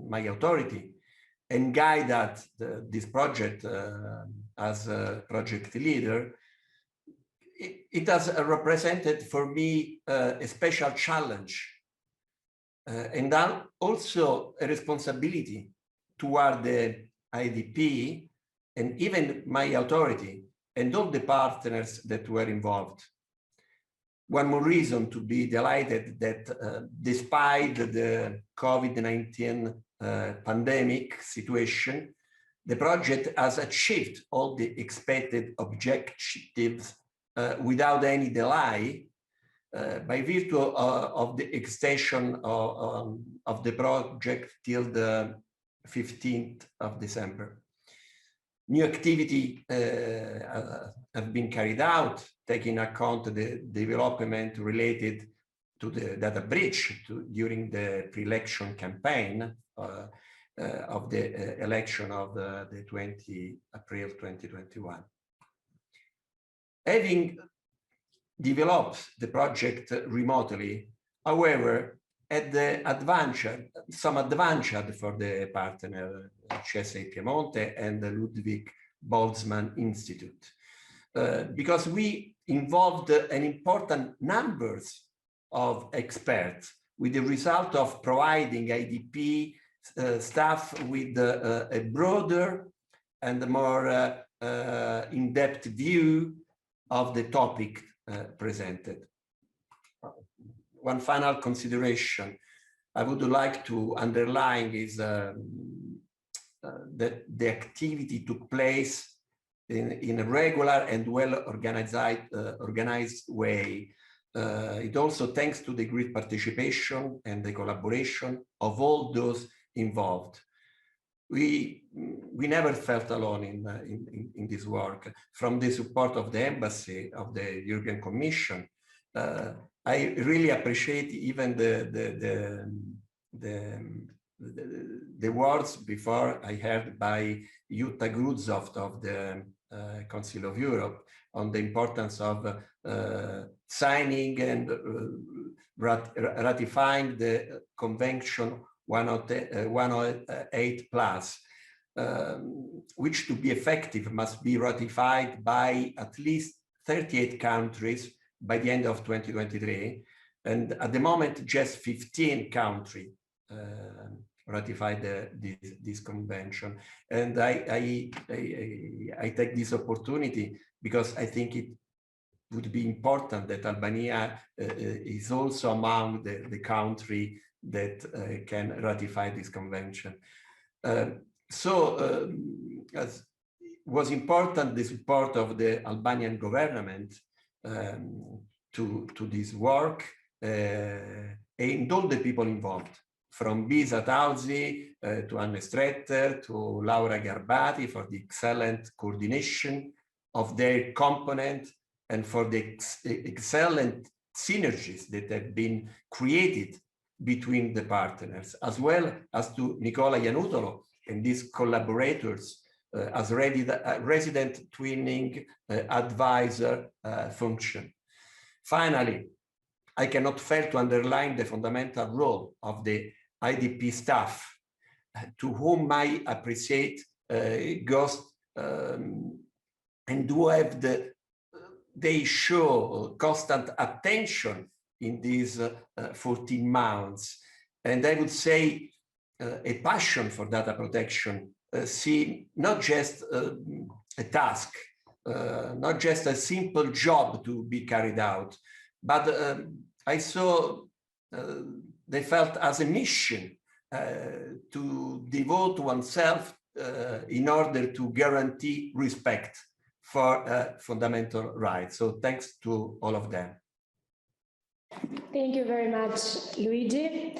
my authority and guided this project as a project leader, it has represented for me a special challenge and also a responsibility toward the IDP and even my authority and all the partners that were involved. One more reason to be delighted that despite the COVID-19 pandemic situation, the project has achieved all the expected objectives without any delay by virtue of the extension of the project till the 15th of December. New activity have been carried out, taking account the development related to the data breach during the pre-election campaign of the election of the 20 April 2021. Having developed the project remotely, however, at the some advantage for the partner CSA Piemonte and the Ludwig Boltzmann Institute, because we involved an important numbers of experts with the result of providing IDP staff with a broader and more in-depth view of the topic presented. One final consideration I would like to underline is that the activity took place in a regular and well-organized way. It also thanks to the great participation and the collaboration of all those involved. We never felt alone in this work. From the support of the embassy, of the European Commission, I really appreciate even the the words before I heard by Jutta Grudzoft of the Council of Europe on the importance of signing and ratifying the Convention 108 plus, which to be effective must be ratified by at least 38 countries by the end of 2023. And at the moment, just 15 countries ratified this convention. And I take this opportunity because I think it would be important that Albania is also among the country that can ratify this convention. As was important, the support of the Albanian government to this work and all the people involved, from Bisa Tauzi to Anne Stretter to Laura Garbati for the excellent coordination of their component and for the excellent synergies that have been created between the partners, as well as to Nicola Iannutolo and these collaborators as resident twinning advisor function. Finally, I cannot fail to underline the fundamental role of the IDP staff, to whom I appreciate goes and who have they show constant attention in these 14 months. And I would say a passion for data protection, see not just a task, not just a simple job to be carried out, but I saw they felt as a mission to devote oneself in order to guarantee respect for fundamental rights. So thanks to all of them. Thank you very much, Luigi.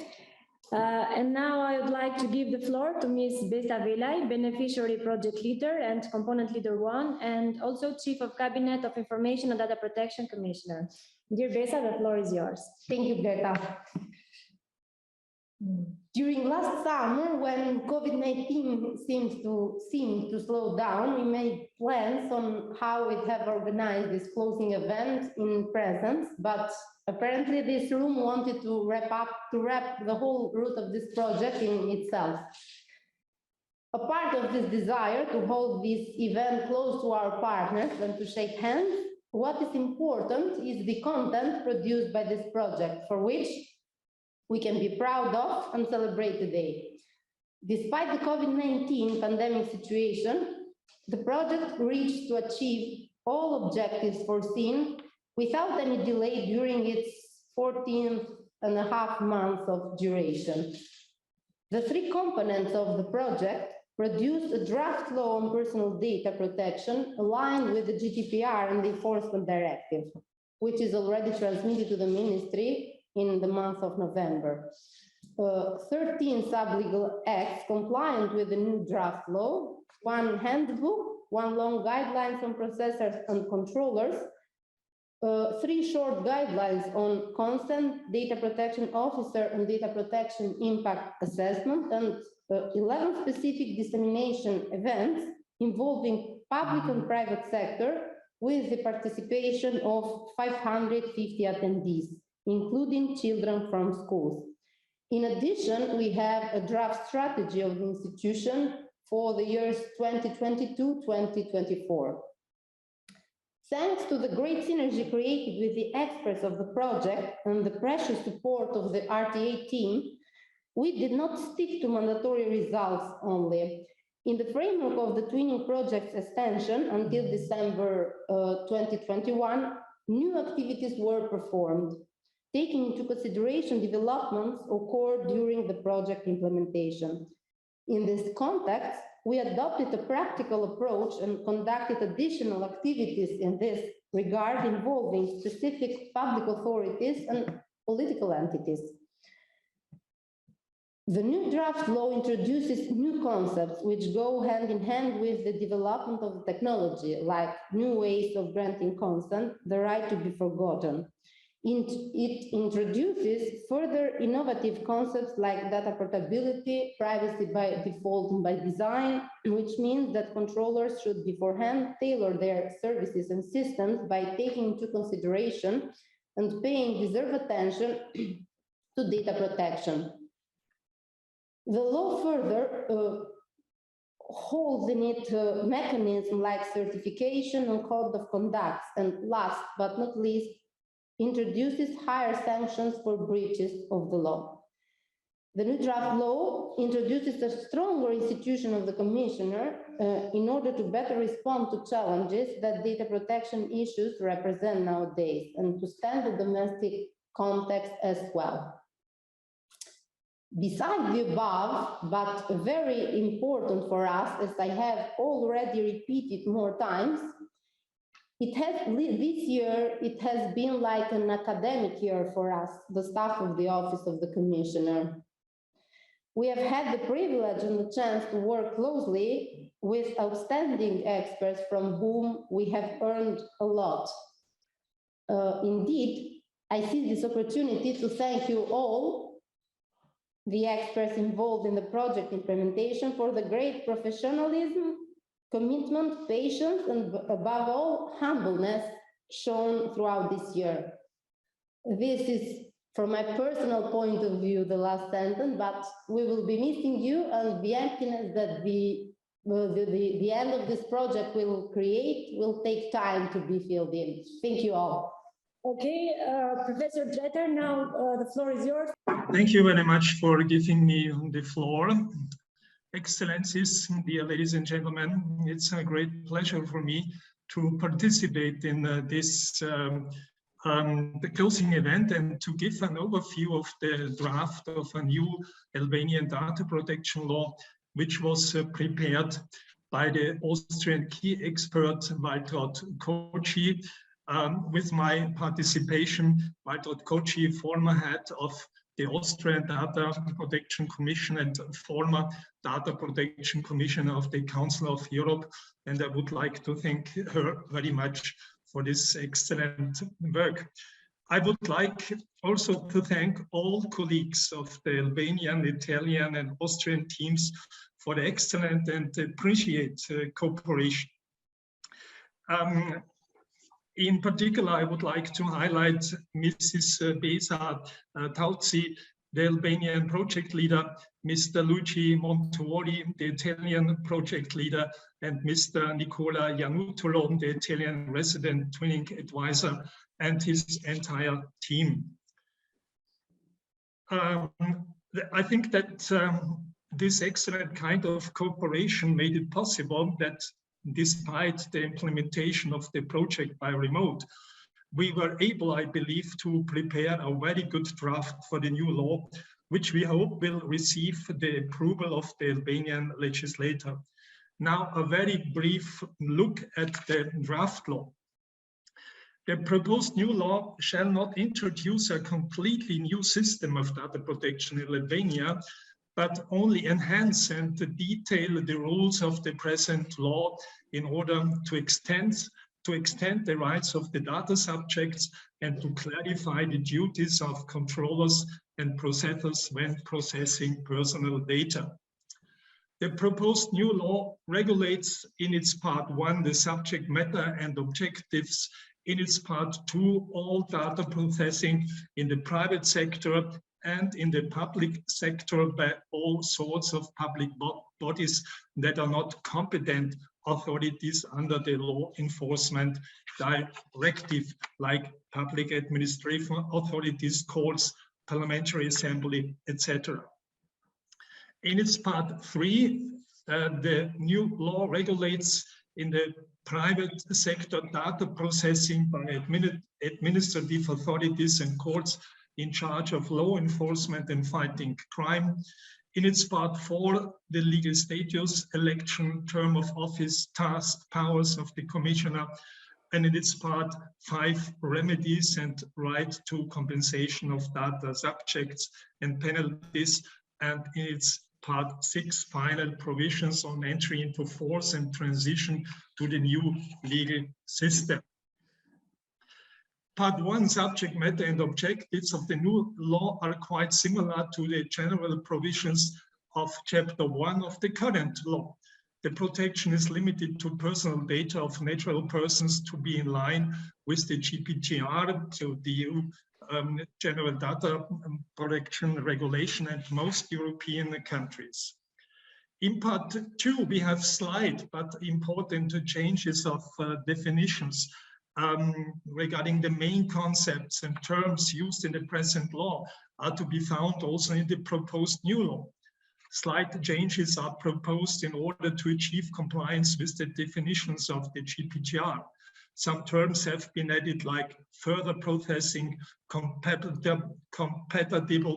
And now I would like to give the floor to Ms. Besa Velay, Beneficiary Project Leader and Component Leader 1, and also Chief of Cabinet of Information and Data Protection Commissioner. Dear Besa, the floor is yours. Thank you, Greta. During last summer, when COVID-19 seemed to slow down, we made plans on how we'd have organized this closing event in presence, but apparently this room wanted to wrap the whole root of this project in itself. A part of this desire to hold this event close to our partners and to shake hands, what is important is the content produced by this project, for which we can be proud of and celebrate today. Despite the COVID-19 pandemic situation, the project reached to achieve all objectives foreseen without any delay during its 14.5 months of duration. The three components of the project produced a draft law on personal data protection aligned with the GDPR and the Enforcement Directive, which is already transmitted to the Ministry in the month of November. 13 sub-legal acts compliant with the new draft law, one handbook, one long guidelines on processors and controllers, 3 short guidelines on consent, data protection officer and data protection impact assessment, and 11 specific dissemination events involving public and private sector with the participation of 550 attendees, including children from schools. In addition, we have a draft strategy of the institution for the years 2022-2024. Thanks to the great synergy created with the experts of the project and the precious support of the RTA team, we did not stick to mandatory results only. In the framework of the twinning project's extension until December 2021, new activities were performed, taking into consideration developments occurred during the project implementation. In this context, we adopted a practical approach and conducted additional activities in this regard involving specific public authorities and political entities. The new draft law introduces new concepts which go hand in hand with the development of technology, like new ways of granting consent, the right to be forgotten. It introduces further innovative concepts like data portability, privacy by default and by design, which means that controllers should beforehand tailor their services and systems by taking into consideration and paying deserved attention to data protection. The law further holds in it mechanisms like certification and code of conduct, and last but not least, introduces higher sanctions for breaches of the law. The new draft law introduces a stronger institution of the Commissioner in order to better respond to challenges that data protection issues represent nowadays and to stand the domestic context as well. Besides the above, but very important for us, as I have already repeated more times, this year, it has been like an academic year for us, the staff of the Office of the Commissioner. We have had the privilege and the chance to work closely with outstanding experts from whom we have earned a lot. Indeed, I see this opportunity to thank you all, the experts involved in the project implementation, for the great professionalism, commitment, patience, and above all, humbleness shown throughout this year. This is, from my personal point of view, the last sentence, but we will be missing you, and the emptiness that the end of this project will create will take time to be filled in. Thank you all. Okay, Professor Dretter, now the floor is yours. Thank you very much for giving me the floor. Excellencies, dear ladies and gentlemen, it's a great pleasure for me to participate in this the closing event and to give an overview of the draft of a new Albanian data protection law, which was prepared by the Austrian key expert Waltraud Koci, with my participation. Waltraud Koci, former head of the Austrian Data Protection Commission and former Data Protection Commissioner of the Council of Europe. And I would like to thank her very much for this excellent work. I would like also to thank all colleagues of the Albanian, Italian, and Austrian teams for the excellent and appreciate cooperation. In particular, I would like to highlight Mrs. Besa Tauzzi, the Albanian project leader, Mr. Luigi Montuori, the Italian project leader, and Mr. Nicola Iannutolo, the Italian resident twinning advisor, and his entire team. I think that this excellent kind of cooperation made it possible that despite the implementation of the project by remote, we were able, I believe, to prepare a very good draft for the new law, which we hope will receive the approval of the Albanian legislator. Now, a very brief look at the draft law. The proposed new law shall not introduce a completely new system of data protection in Albania, but only enhance and detail the rules of the present law in order to extend the rights of the data subjects and to clarify the duties of controllers and processors when processing personal data. The proposed new law regulates in its part 1 the subject matter and objectives, in its part 2 all data processing in the private sector and in the public sector by all sorts of public bodies that are not competent authorities under the law enforcement directive, like public administration authorities, courts, parliamentary assembly, etc. In its part 3, the new law regulates in the private sector data processing by administrative authorities and courts in charge of law enforcement and fighting crime. In its part 4, the legal status, election, term of office, tasks, powers of the commissioner, and in its part 5, remedies and right to compensation of data subjects and penalties, and in its part 6, final provisions on entry into force and transition to the new legal system. Part 1 subject matter and objectives of the new law are quite similar to the general provisions of Chapter 1 of the current law. The protection is limited to personal data of natural persons to be in line with the GDPR, so the EU General Data Protection Regulation, and most European countries. In Part 2, we have slight but important changes of definitions regarding the main concepts and terms used in the present law are to be found also in the proposed new law. Slight changes are proposed in order to achieve compliance with the definitions of the GDPR. Some terms have been added, like further processing, compatible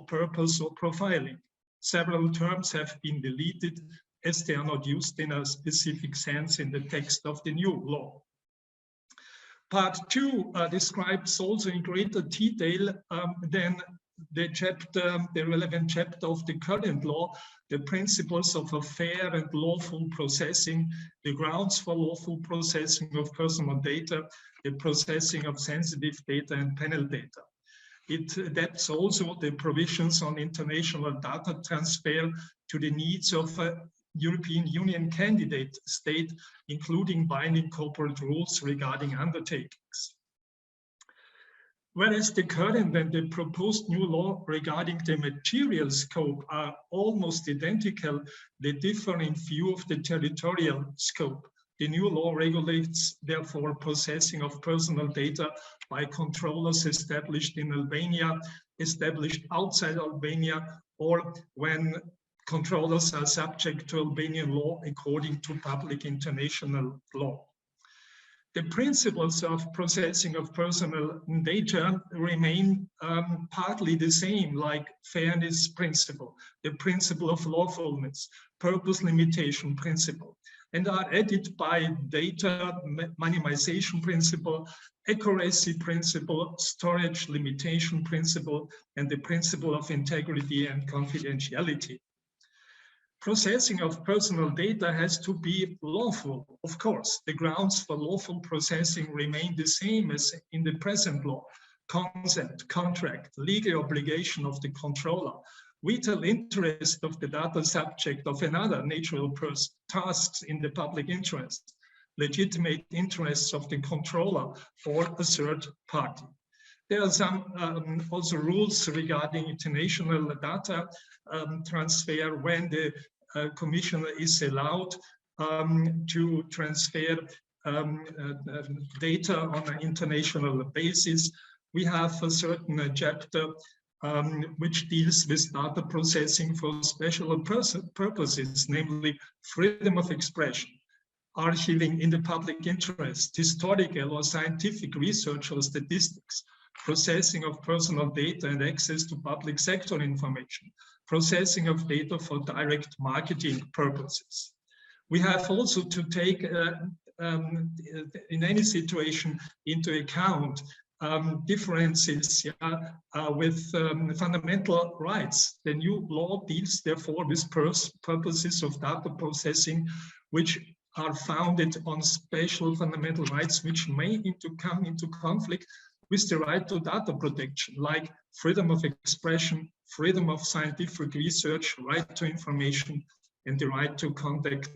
purpose, or profiling. Several terms have been deleted as they are not used in a specific sense in the text of the new law. Part 2 describes also in greater detail than the relevant chapter of the current law, the principles of a fair and lawful processing, the grounds for lawful processing of personal data, the processing of sensitive data and panel data. It adapts also the provisions on international data transfer to the needs of a European Union candidate state, including binding corporate rules regarding undertakings. Whereas the current and the proposed new law regarding the material scope are almost identical, they differ in view of the territorial scope. The new law regulates, therefore, processing of personal data by controllers established in Albania, established outside Albania, or when controllers are subject to Albanian law according to public international law. The principles of processing of personal data remain partly the same, like fairness principle, the principle of lawfulness, purpose limitation principle, and are added by data minimization principle, accuracy principle, storage limitation principle, and the principle of integrity and confidentiality. Processing of personal data has to be lawful, of course. The grounds for lawful processing remain the same as in the present law: consent, contract, legal obligation of the controller, vital interest of the data subject of another natural person, tasks in the public interest, legitimate interests of the controller or a third party. There are some also rules regarding international data transfer when the commissioner is allowed to transfer data on an international basis. We have a certain chapter which deals with data processing for special purposes, namely freedom of expression, archiving in the public interest, historical or scientific research or statistics, processing of personal data and access to public sector information, processing of data for direct marketing purposes. We have also to take, in any situation, into account differences with fundamental rights. The new law deals, therefore, with purposes of data processing, which are founded on special fundamental rights, which may come into conflict with the right to data protection, like freedom of expression, freedom of scientific research, right to information, and the right to conduct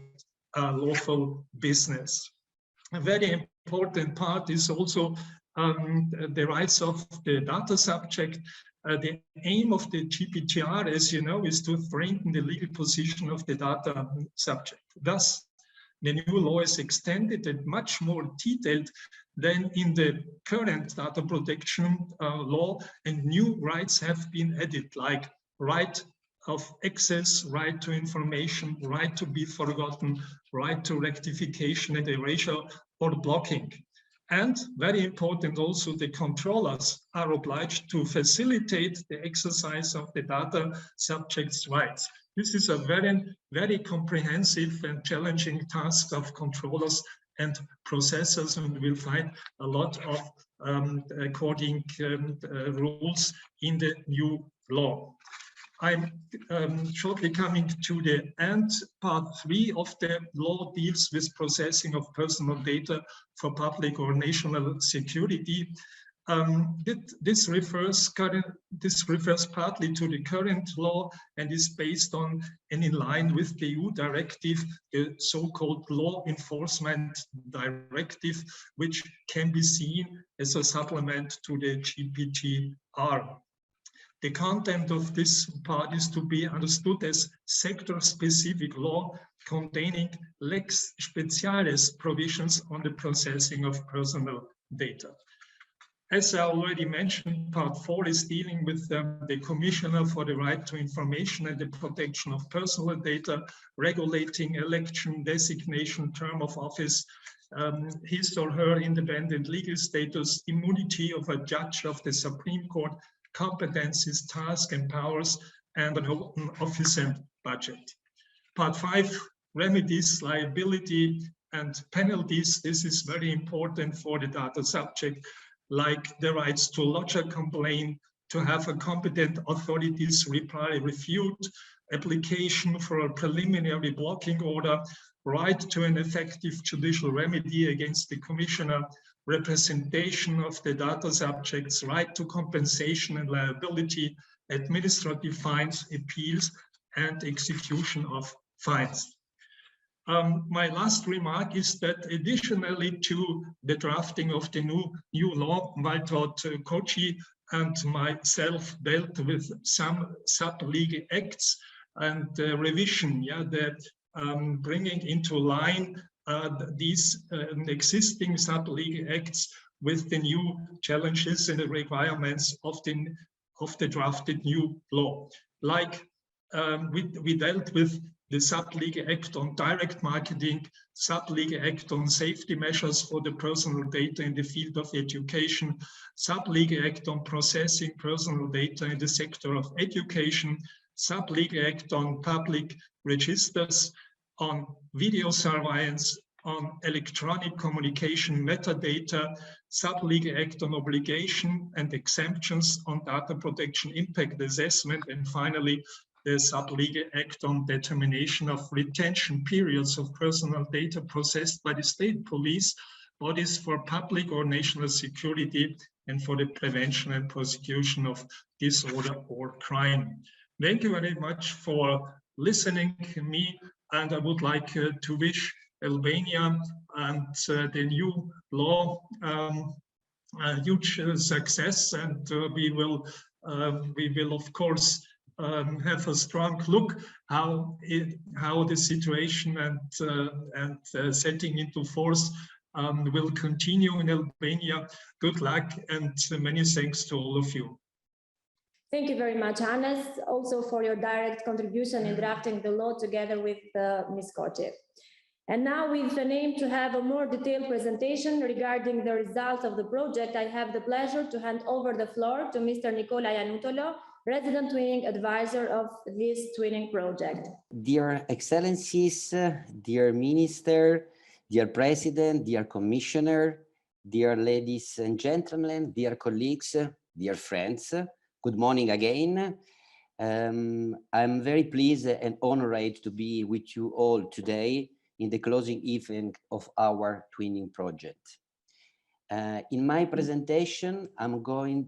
lawful business. A very important part is also the rights of the data subject. The aim of the GDPR, as you know, is to strengthen the legal position of the data subject. Thus, the new law is extended and much more detailed than in the current data protection law, and new rights have been added, like right of access, right to information, right to be forgotten, right to rectification and erasure or blocking. And very important also, the controllers are obliged to facilitate the exercise of the data subject's rights. This is a very, very comprehensive and challenging task of controllers and processors, and we'll find a lot of according rules in the new law. I'm shortly coming to the end. Part 3 of the law deals with processing of personal data for public or national security. This refers partly to the current law and is based on and in line with the EU directive, the so-called Law Enforcement Directive, which can be seen as a supplement to the GDPR. The content of this part is to be understood as sector-specific law containing lex specialis provisions on the processing of personal data. As I already mentioned, part 4 is dealing with the Commissioner for the Right to Information and the Protection of Personal Data, regulating election, designation, term of office, his or her independent legal status, immunity of a judge of the Supreme Court, competencies, tasks and powers, and an open office and budget. Part 5, remedies, liability and penalties. This is very important for the data subject, like the rights to lodge a complaint, to have a competent authorities reply, refute, application for a preliminary blocking order, right to an effective judicial remedy against the commissioner, representation of the data subjects, right to compensation and liability, administrative fines, appeals, and execution of fines. My last remark is that additionally to the drafting of the new law, Waltraud Kochi and myself dealt with some sub-legal acts and revision, that bringing into line these existing sub-legal acts with the new challenges and the requirements of the drafted new law. Like we dealt with the Sub-Legal Act on direct marketing, Sub-Legal Act on safety measures for the personal data in the field of education, Sub-Legal Act on processing personal data in the sector of education, Sub-Legal Act on public registers, on video surveillance, on electronic communication metadata, Sub-Legal Act on obligation and exemptions on data protection impact assessment, and finally, the Sub-Legal Act on determination of retention periods of personal data processed by the state police, bodies for public or national security, and for the prevention and prosecution of disorder or crime. Thank you very much for listening to me, and I would like to wish Albania and the new law a huge success, and we will of course have a strong look how the situation and setting into force will continue in Albania. Good luck and many thanks to all of you. Thank you very much, Hannes, also for your direct contribution in drafting the law together with Ms. Kochi. And now, with the aim to have a more detailed presentation regarding the results of the project, I have the pleasure to hand over the floor to Mr. Nicola Iannutolo, Resident Twinning Advisor of this twinning project. Dear Excellencies, dear Minister, dear President, dear Commissioner, dear ladies and gentlemen, dear colleagues, dear friends, good morning again. I'm very pleased and honored to be with you all today in the closing event of our twinning project. In my presentation, I'm going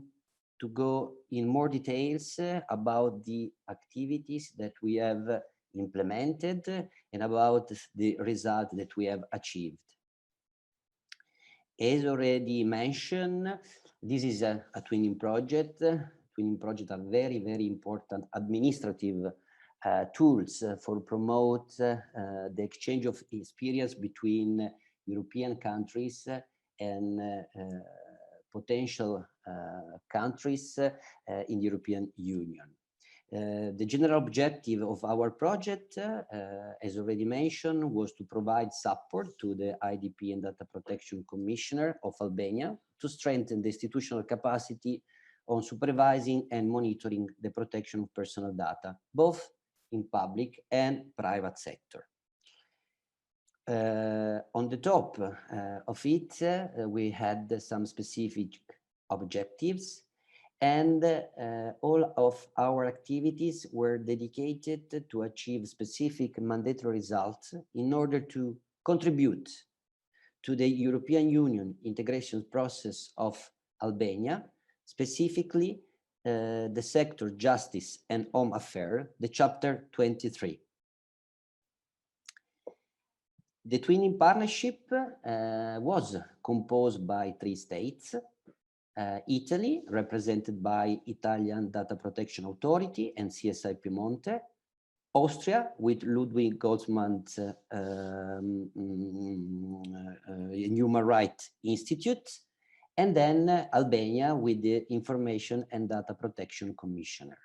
to go in more details about the activities that we have implemented and about the result that we have achieved. As already mentioned, this is a twinning project. Twinning projects are very, very important administrative tools for promote the exchange of experience between European countries and potential countries in the European Union. The general objective of our project, as already mentioned, was to provide support to the IDP and Data Protection Commissioner of Albania to strengthen the institutional capacity on supervising and monitoring the protection of personal data, both in public and private sector. On the top of it, we had some specific objectives, and all of our activities were dedicated to achieve specific mandatory results in order to contribute to the European Union integration process of Albania, specifically the sector Justice and Home Affairs, the chapter 23. The twinning partnership was composed by 3 states. Italy, represented by Italian Data Protection Authority and CSI Piemonte. Austria, with Ludwig Goldsmann's Human Rights Institute. And then Albania with the Information and Data Protection Commissioner.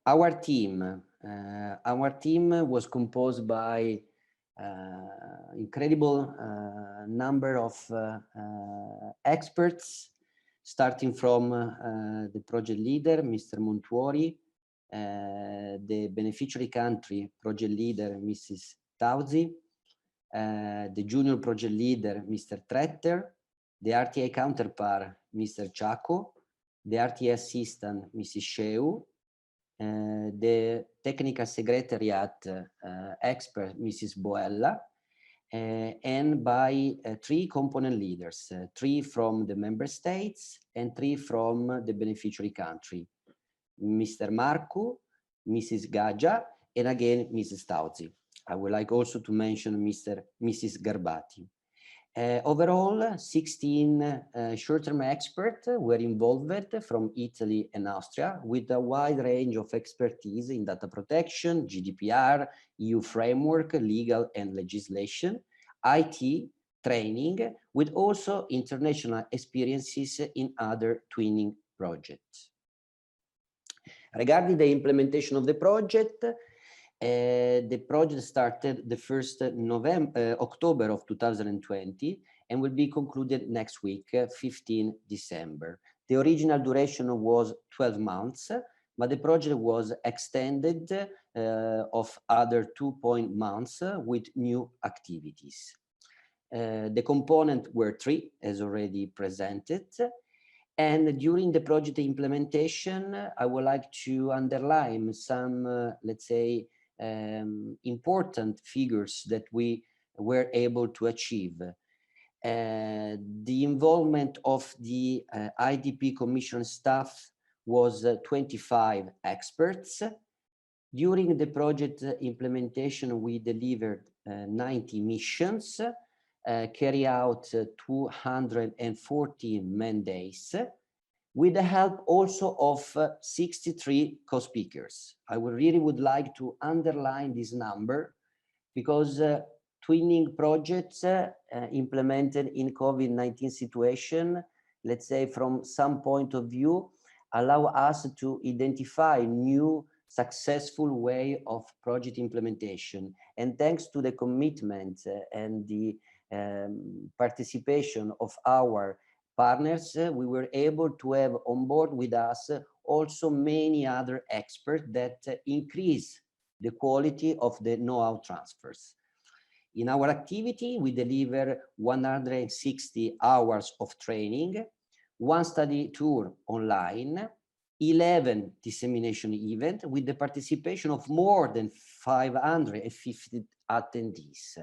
Our team was composed by incredible number of experts, starting from the project leader, Mr. Montuori, the beneficiary country project leader, Mrs. Tauzi, the junior project leader, Mr. Tretter, the RTA counterpart, Mr. Chaco, the RTA assistant, Mrs. Sheu, the technical secretariat expert, Mrs. Boella, and by 3 component leaders, 3 from the member states and 3 from the beneficiary country, Mr. Marcu, Mrs. Gaja, and again, Mrs. Tauzi. I would like also to mention Mrs. Garbati. Overall, 16 short-term experts were involved from Italy and Austria with a wide range of expertise in data protection, GDPR, EU framework, legal and legislation, IT, training, with also international experiences in other twinning projects. Regarding the implementation of the project started the 1st October of 2020 and will be concluded next week, 15 December. The original duration was 12 months, but the project was extended of other 2 months with new activities. The components were 3, as already presented. And during the project implementation, I would like to underline some, let's say, important figures that we were able to achieve. The involvement of the IDP Commission staff was 25 experts. During the project implementation, we delivered 90 missions, carry out 214 man-days, with the help also of 63 co-speakers. I really would like to underline this number because twinning projects implemented in COVID-19 situation, let's say from some point of view, allow us to identify new successful way of project implementation. And thanks to the commitment and the participation of our partners, we were able to have on board with us also many other experts that increase the quality of the know-how transfers. In our activity, we deliver 160 hours of training, 1 study tour online, 11 dissemination events with the participation of more than 550 attendees.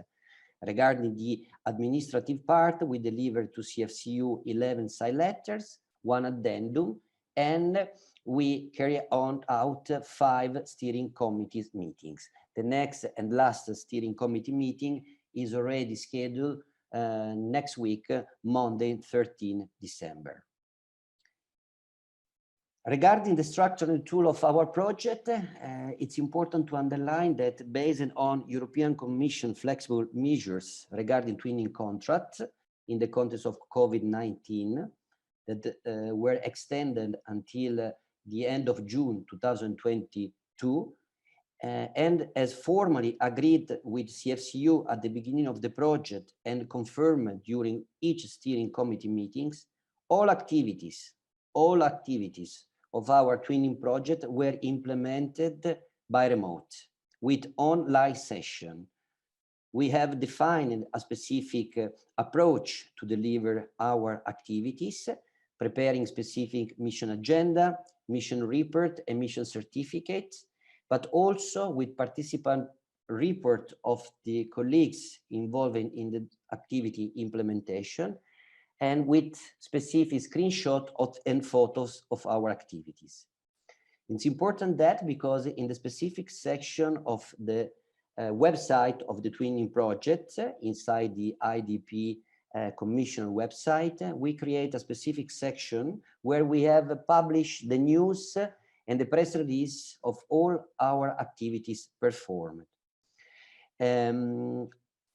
Regarding the administrative part, we delivered to CFCU 11 side letters, 1 addendum, and we carry out 5 steering committees meetings. The next and last steering committee meeting is already scheduled next week, Monday, 13 December. Regarding the structure and tool of our project, it's important to underline that based on European Commission flexible measures regarding twinning contracts in the context of COVID-19 that were extended until the end of June 2022, and as formally agreed with CFCU at the beginning of the project and confirmed during each steering committee meetings, all activities of our twinning project were implemented by remote with online session. We have defined a specific approach to deliver our activities, preparing specific mission agenda, mission report, and mission certificate, but also with participant report of the colleagues involved in the activity implementation, and with specific screenshots and photos of our activities. It's important that because in the specific section of the website of the twinning project, inside the IDP Commission website, we create a specific section where we have published the news and the press release of all our activities performed.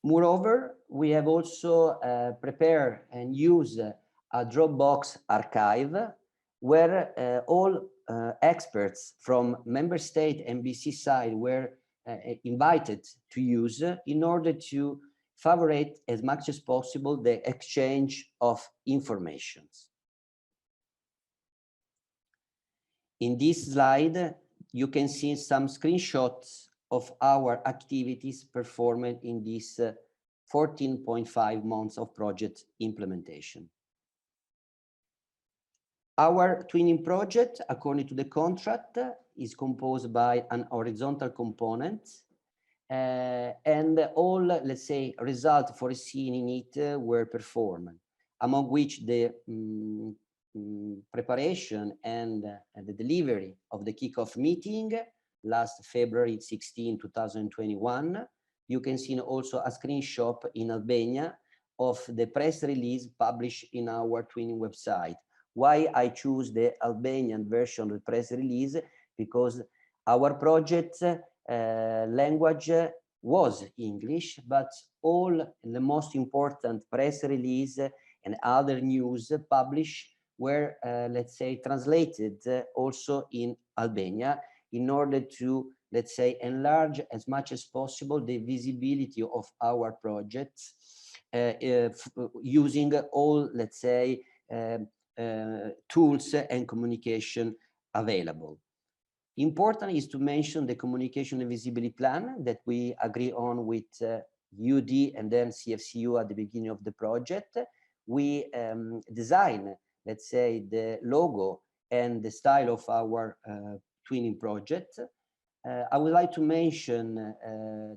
Moreover, we have also prepared and used a Dropbox archive where all experts from member state and BC side were invited to use in order to favorite as much as possible the exchange of information. In this slide, you can see some screenshots of our activities performed in this 14.5 months of project implementation. Our twinning project, according to the contract, is composed by an horizontal component and all, let's say, results foreseen in it were performed, among which the preparation and the delivery of the kickoff meeting last February 16, 2021. You can see also a screenshot in Albania of the press release published in our twinning website. Why I choose the Albanian version of the press release? Because our project language was English, but all the most important press release and other news published were, let's say, translated also in Albania in order to, let's say, enlarge as much as possible the visibility of our projects using all, let's say, tools and communication available. Important is to mention the communication and visibility plan that we agree on with UD and then CFCU at the beginning of the project. We design, let's say, the logo and the style of our twinning project. I would like to mention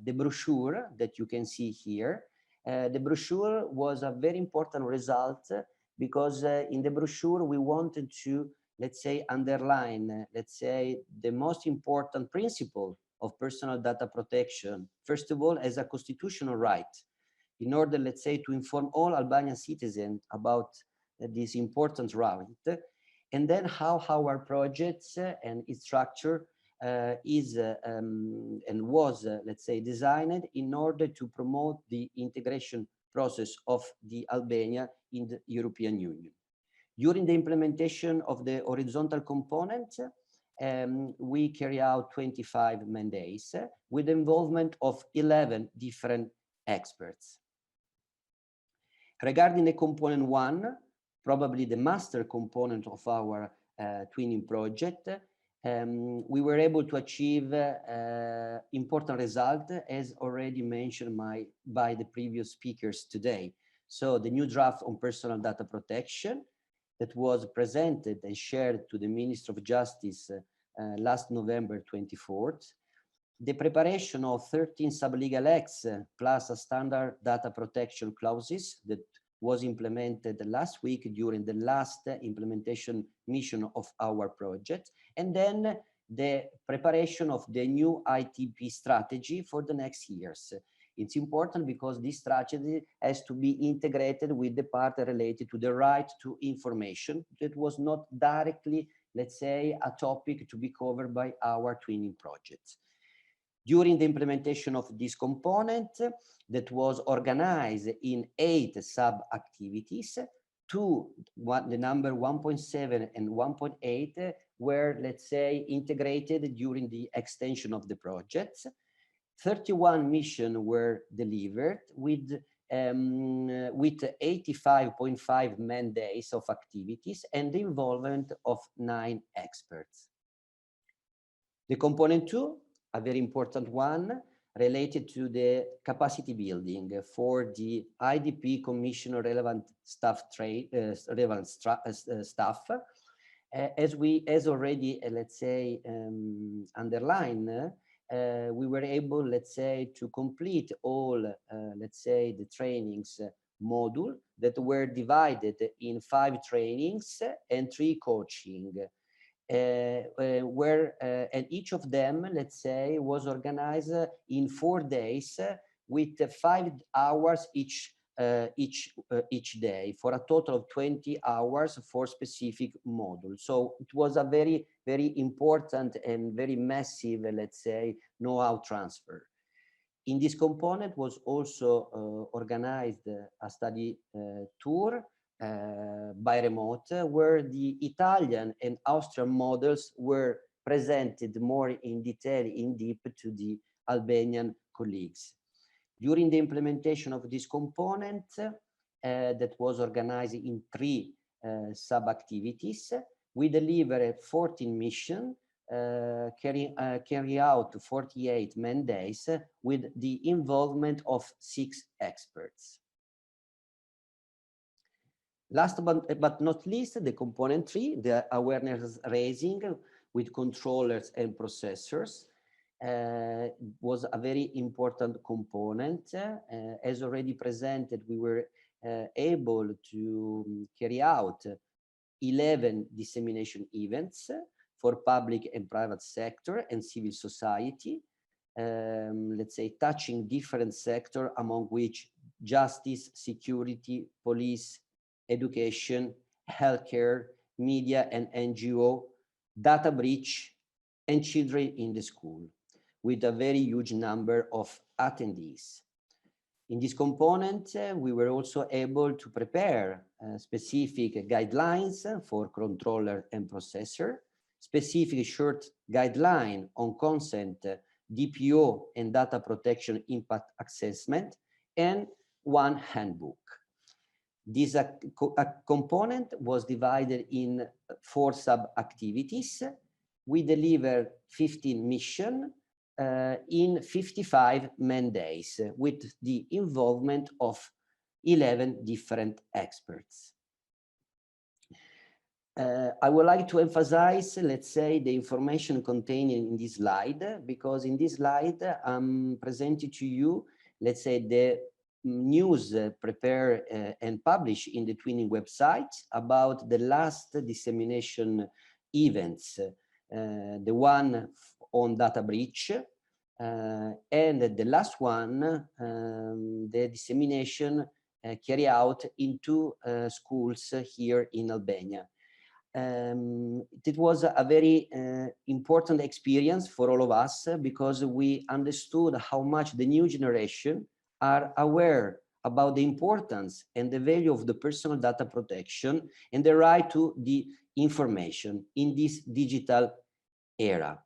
the brochure that you can see here. The brochure was a very important result because in the brochure we wanted to, let's say, underline, let's say, the most important principle of personal data protection, first of all, as a constitutional right, in order, let's say, to inform all Albanian citizens about this important right, and then how our projects and its structure is and was, let's say, designed in order to promote the integration process of the Albania in the European Union. During the implementation of the horizontal component, we carry out 25 mandates with the involvement of 11 different experts. Regarding the component 1, probably the master component of our twinning project, we were able to achieve important results, as already mentioned by the previous speakers today. So the new draft on personal data protection that was presented and shared to the Minister of Justice last November 24th, the preparation of 13 sub-legal acts plus a standard data protection clauses that was implemented last week during the last implementation mission of our project, and then the preparation of the new ITP strategy for the next years. It's important because this strategy has to be integrated with the part related to the right to information that was not directly, let's say, a topic to be covered by our twinning projects. During the implementation of this component that was organized in 8 sub-activities, the number 1.7 and 1.8 were, let's say, integrated during the extension of the projects. 31 missions were delivered with 85.5 man days of activities and the involvement of 9 experts. The component 2, a very important one, related to the capacity building for the IDP Commission relevant staff, as already, let's say, underlined, we were able, let's say, to complete all, let's say, the trainings module that were divided in 5 trainings and 3 coaching, and each of them, let's say, was organized in 4 days with 5 hours each day, for a total of 20 hours for specific modules. So it was a very, very important and very massive, let's say, know-how transfer. In this component was also organized a study tour by remote, where the Italian and Austrian models were presented more in detail, in deep, to the Albanian colleagues. During the implementation of this component that was organized in 3 sub-activities, we delivered 14 missions, carry out 48 man-days with the involvement of 6 experts. Last but not least, the component 3, the awareness raising with controllers and processors, was a very important component. As already presented, we were able to carry out 11 dissemination events for public and private sector and civil society, let's say, touching different sectors, among which justice, security, police, education, healthcare, media and NGO, data breach, and children in the school, with a very huge number of attendees. In this component, we were also able to prepare specific guidelines for controller and processor, specific short guideline on consent, DPO and data protection impact assessment, and 1 handbook. This component was divided in 4 sub-activities. We delivered 15 missions in 55 man-days with the involvement of 11 different experts. I would like to emphasize, let's say, the information contained in this slide, because in this slide I'm presenting to you, let's say, the news prepared and published in the Twinning website about the last dissemination events, the one on data breach, and the last one, the dissemination carried out into schools here in Albania. It was a very important experience for all of us, because we understood how much the new generation are aware about the importance and the value of the personal data protection and the right to the information in this digital era.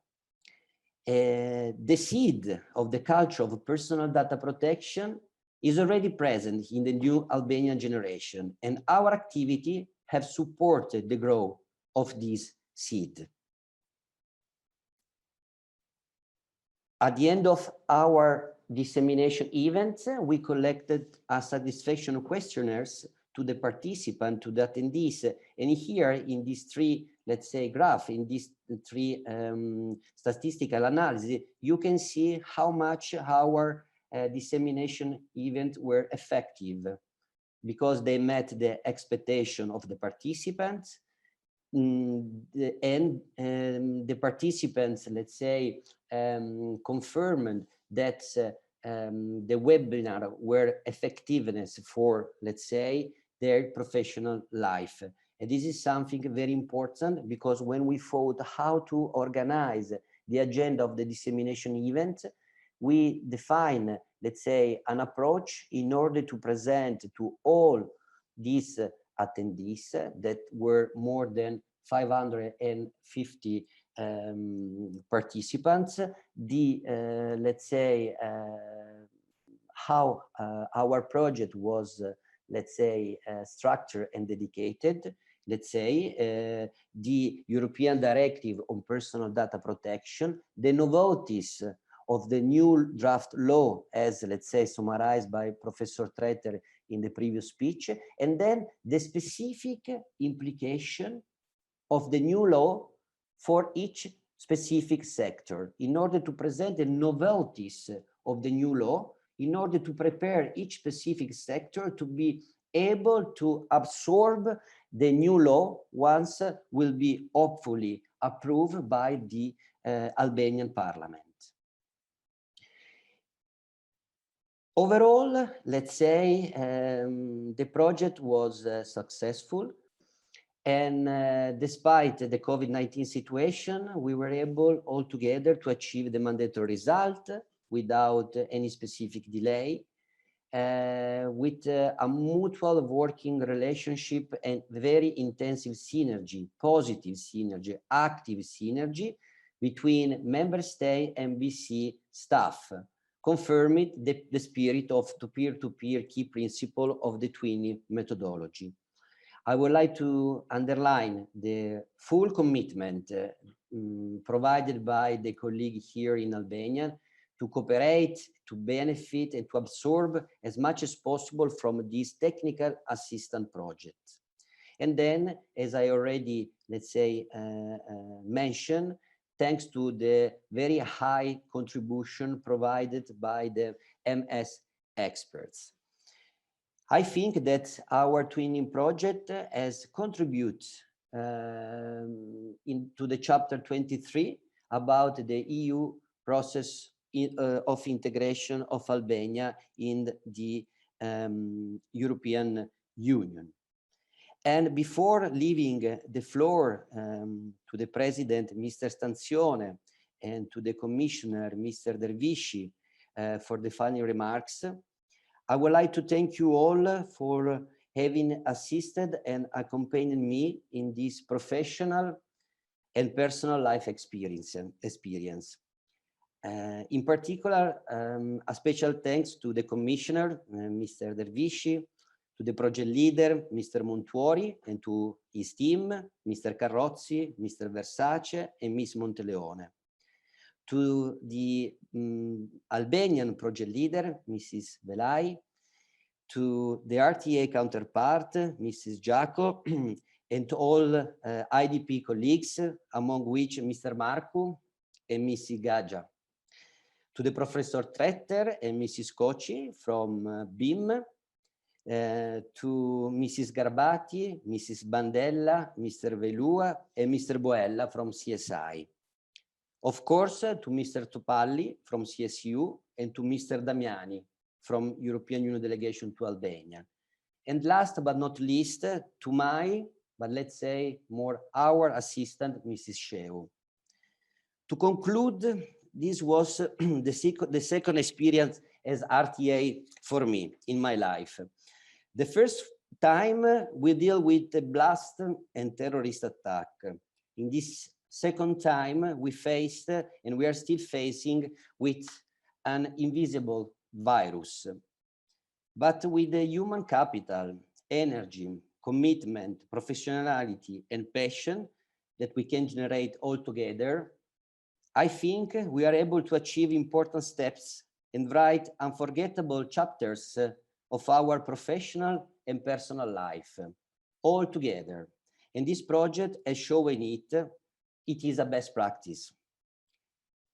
The seed of the culture of personal data protection is already present in the new Albanian generation, and our activity have supported the growth of this seed. At the end of our dissemination events, we collected a satisfaction questionnaires to the participant, to the attendees, and here in these 3, let's say, graph, in these 3 statistical analysis, you can see how much our dissemination events were effective, because they met the expectation of the participants, and the participants, let's say, confirmed that the webinar were effectiveness for, let's say, their professional life. And this is something very important, because when we thought how to organize the agenda of the dissemination event, we define, let's say, an approach in order to present to all these attendees, that were more than 550 participants, the let's say, how our project was, let's say, structured and dedicated. Let's say, the European Directive on Personal Data Protection, the notice of the new draft law, as, let's say, summarized by Professor Tretter in the previous speech, and then the specific implication of the new law for each specific sector in order to present the novelties of the new law, in order to prepare each specific sector to be able to absorb the new law once will be hopefully approved by the Albanian parliament. Overall, let's say the project was successful, and despite the COVID-19 situation, we were able altogether to achieve the mandatory result without any specific delay, with a mutual working relationship and very intensive synergy, positive synergy, active synergy between member state and BC staff, confirming the spirit of the peer-to-peer key principle of the twinning methodology. I would like to underline the full commitment provided by the colleague here in Albania to cooperate, to benefit, and to absorb as much as possible from this technical assistance project. And then, as I already, let's say, mentioned, thanks to the very high contribution provided by the MS experts. I think that our twinning project has contributed into the chapter 23 about the EU process of integration of Albania in the European Union. And before leaving the floor to the President, Mr. Stanzione, and to the Commissioner, Mr. Dervishi, for the final remarks, I would like to thank you all for having assisted and accompanied me in this professional and personal life experience. In particular, a special thanks to the Commissioner, Mr. Dervishi, to the project leader, Mr. Montuori, and to his team, Mr. Carrozzi, Mr. Versace, and Ms. Monteleone. To the Albanian project leader, Mrs. Velai, to the RTA counterpart, Mrs. Giaco, and to all IDP colleagues, among which Mr. Marcu and Mrs. Gaja. To the Professor Tretter and Mrs. Kochi from BIM, to Mrs. Garbati, Mrs. Bandella, Mr. Velua, and Mr. Boella from CSI. Of course, to Mr. Topalli from CSU and to Mr. Damiani from European Union Delegation to Albania. And last but not least, to my, but let's say more our assistant, Mrs. Sheu. To conclude, this was the second experience as RTA for me in my life. The first time we deal with the blast and terrorist attack. In this second time we faced and we are still facing with an invisible virus. But with the human capital, energy, commitment, professionality, and passion that we can generate all together, I think we are able to achieve important steps and write unforgettable chapters of our professional and personal life, all together. And this project has shown it is a best practice.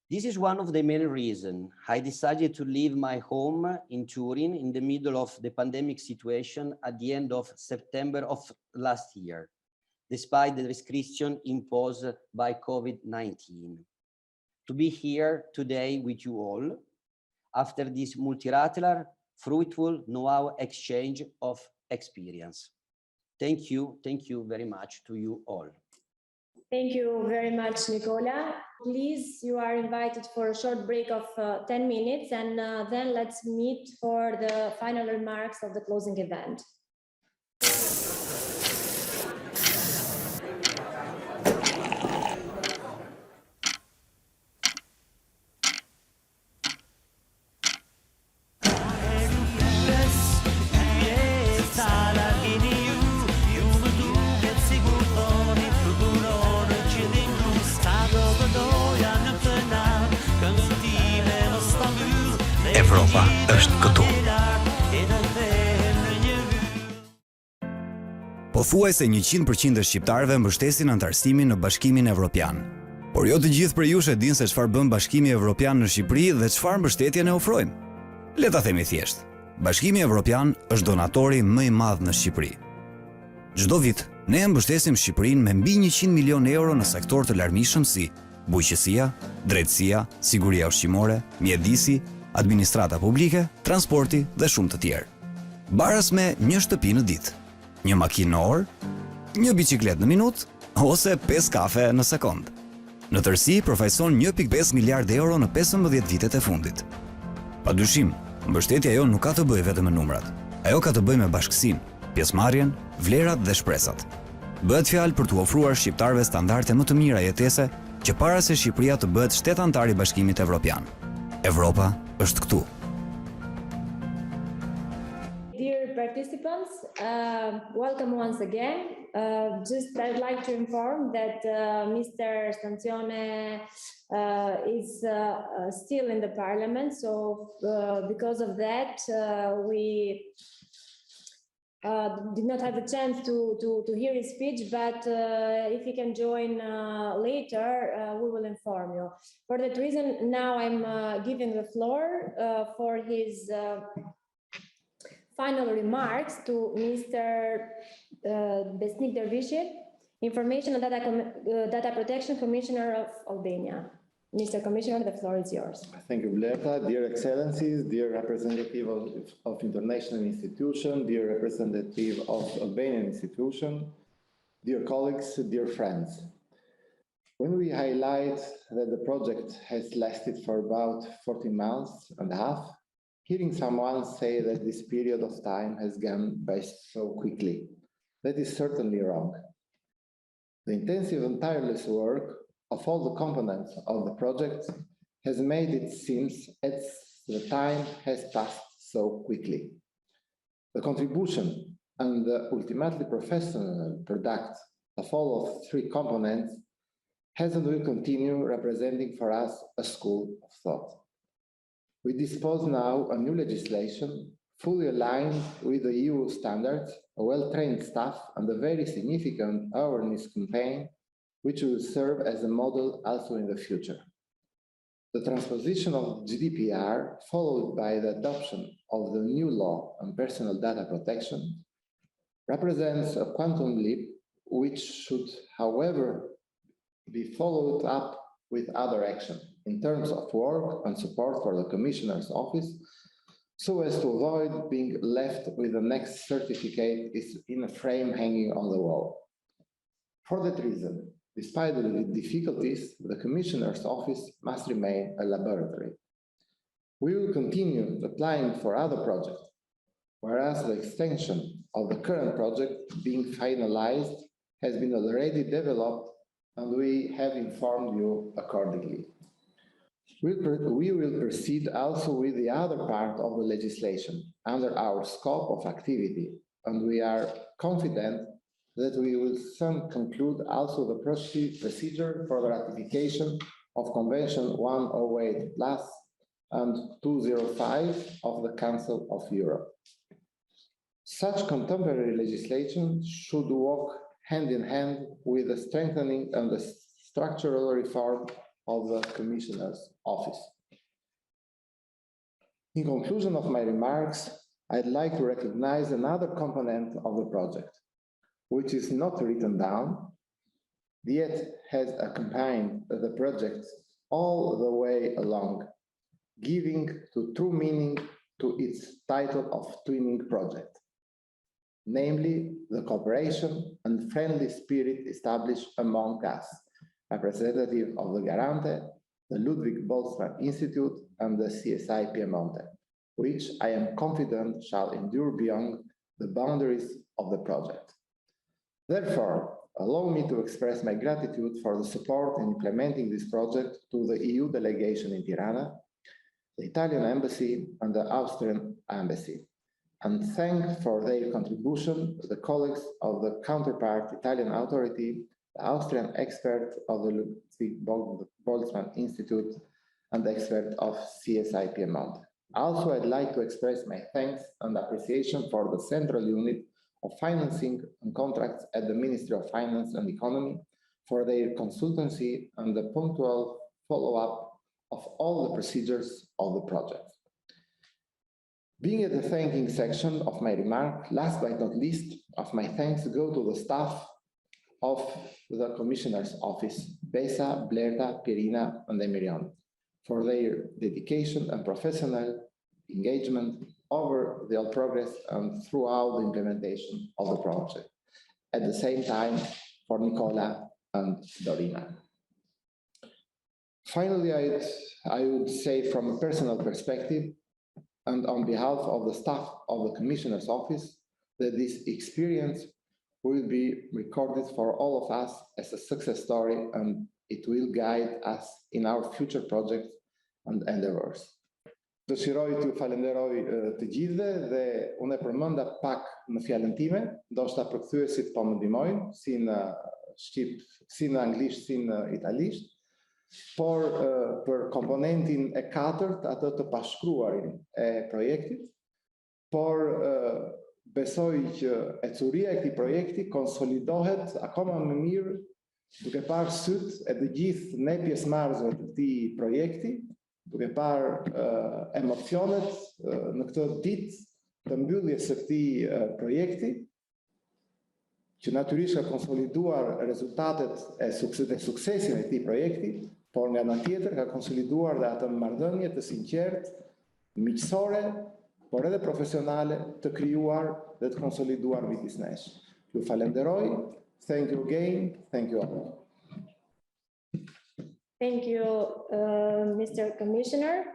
This is one of the main reasons I decided to leave my home in Turin in the middle of the pandemic situation at the end of September of last year, despite the restriction imposed by COVID-19. To be here today with you all, after this multilateral, fruitful know-how exchange of experience. Thank you very much to you all. Thank you very much, Nicola. Please, you are invited for a short break of 10 minutes, and then let's meet for the final remarks of the closing event. Evropa është këtu. Pothuajse 100% e shqiptarëve mbështesin antarësimin në Bashkimin Evropian. Por jo të gjithë për jush e din se çfarë bën Bashkimi Evropian në Shqipëri dhe çfarë mbështetje ne ofrojmë. Le ta themi thjesht. Bashkimi Evropian është donatori më i madh në Shqipëri. Çdo vit ne mbështesim Shqipërinë me mbi 100 milion euro në sektor të larmishëm si bujqësia, drejtësia, siguria ushqimore, mjedisi, administrata publike, transporti dhe shumë të tjerë. Baras me një shtëpi në ditë, një makinë në orë, një biçikletë në minutë ose 5 kafe në sekond. Në tërësi përfaqëson 1.5 miliard euro në 15 vitet e fundit. Padyshim, mbështetja jo nuk ka të bëjë vetëm me numrat. Ajo ka të bëjë me bashkësinë, pjesëmarrjen, vlerat dhe shpresat. Bëhet fjalë për t'u ofruar shqiptarëve standarde më të mira jetese që para se Shqipëria të bëhet shtet antar i Bashkimit Evropian. Evropa është këtu. Dear participants, welcome once again. Just I'd like to inform that Mr. Stanzione is still in the parliament, so because of that we did not have a chance to hear his speech, but if he can join later, we will inform you. For that reason, now I'm giving the floor for his final remarks to Mr. Besnik Dervishit, Information and Data Protection Commissioner of Albania. Mr. Commissioner, the floor is yours. Thank you, Blerta. Dear Excellencies, dear representative of international institution, dear representative of Albanian institution, dear colleagues, dear friends. When we highlight that the project has lasted for about 14 months and a half, hearing someone say that this period of time has gone by so quickly, that is certainly wrong. The intensive and tireless work of all the components of the project has made it seem as the time has passed so quickly. The contribution and the ultimately professional product of all of three components has and will continue representing for us a school of thought. We dispose now of new legislation fully aligned with the EU standards, a well-trained staff, and a very significant awareness campaign which will serve as a model also in the future. The transposition of GDPR, followed by the adoption of the new law on personal data protection, represents a quantum leap which should, however, be followed up with other action in terms of work and support for the Commissioner's office, so as to avoid being left with the next certificate is in a frame hanging on the wall. For that reason, despite the difficulties, the Commissioner's office must remain a laboratory. We will continue applying for other projects, whereas the extension of the current project being finalized has been already developed, and we have informed you accordingly. We will proceed also with the other part of the legislation under our scope of activity, and we are confident that we will soon conclude also the procedure for the ratification of Convention 108 Plus and 205 of the Council of Europe. Such contemporary legislation should walk hand in hand with the strengthening and the structural reform of the Commissioner's office. In conclusion of my remarks, I'd like to recognize another component of the project, which is not written down, yet has accompanied the project all the way along, giving to true meaning to its title of Twinning Project, namely the cooperation and friendly spirit established among us, representative of the Garante, the Ludwig Boltzmann Institute, and the CSI Piemonte, which I am confident shall endure beyond the boundaries of the project. Therefore, allow me to express my gratitude for the support in implementing this project to the EU delegation in Tirana, the Italian embassy, and the Austrian embassy, and thank for their contribution the colleagues of the counterpart Italian authority, the Austrian expert of the Ludwig Boltzmann Institute, and the expert of CSI Piemonte. Also, I'd like to express my thanks and appreciation for the central unit of financing and contracts at the Ministry of Finance and Economy for their consultancy and the punctual follow-up of all the procedures of the project. Being at the thanking section of my remark, last but not least, of my thanks go to the staff of the Commissioner's Office, Besa, Blerta, Pierina, and Emilion, for their dedication and professional engagement over the whole progress and throughout the implementation of the project. At the same time, for Nicola and Dorina. Finally, I would say from a personal perspective, and on behalf of the staff of the Commissioner's Office, that this experience will be recorded for all of us as a success story, and it will guide us in our future projects and endeavors. Dëshiroj t'ju falenderoj të gjithëve dhe unë e përmenda pak në fjalën time, ndoshta përkthyesit po më ndihmojnë, si në shqip, si në anglisht, si në italisht, por për komponentin e katërt, atë të pashkruarin e projektit, por besoj që ecuria e këtij projekti konsolidohet akoma më mirë duke parë syt e të gjithë ne pjesëmarrësve të këtij projekti, duke parë emocionet në këtë ditë të mbylljes së këtij projekti, që natyrisht ka konsoliduar rezultatet e suksesin e këtij projekti, por nga ana tjetër ka konsoliduar dhe atë marrëdhënie të sinqertë, miqësore, por edhe profesionale të krijuar dhe të konsoliduar midis nesh. Ju falenderoj. Thank you again. Thank you all. Thank you, Mr. Commissioner.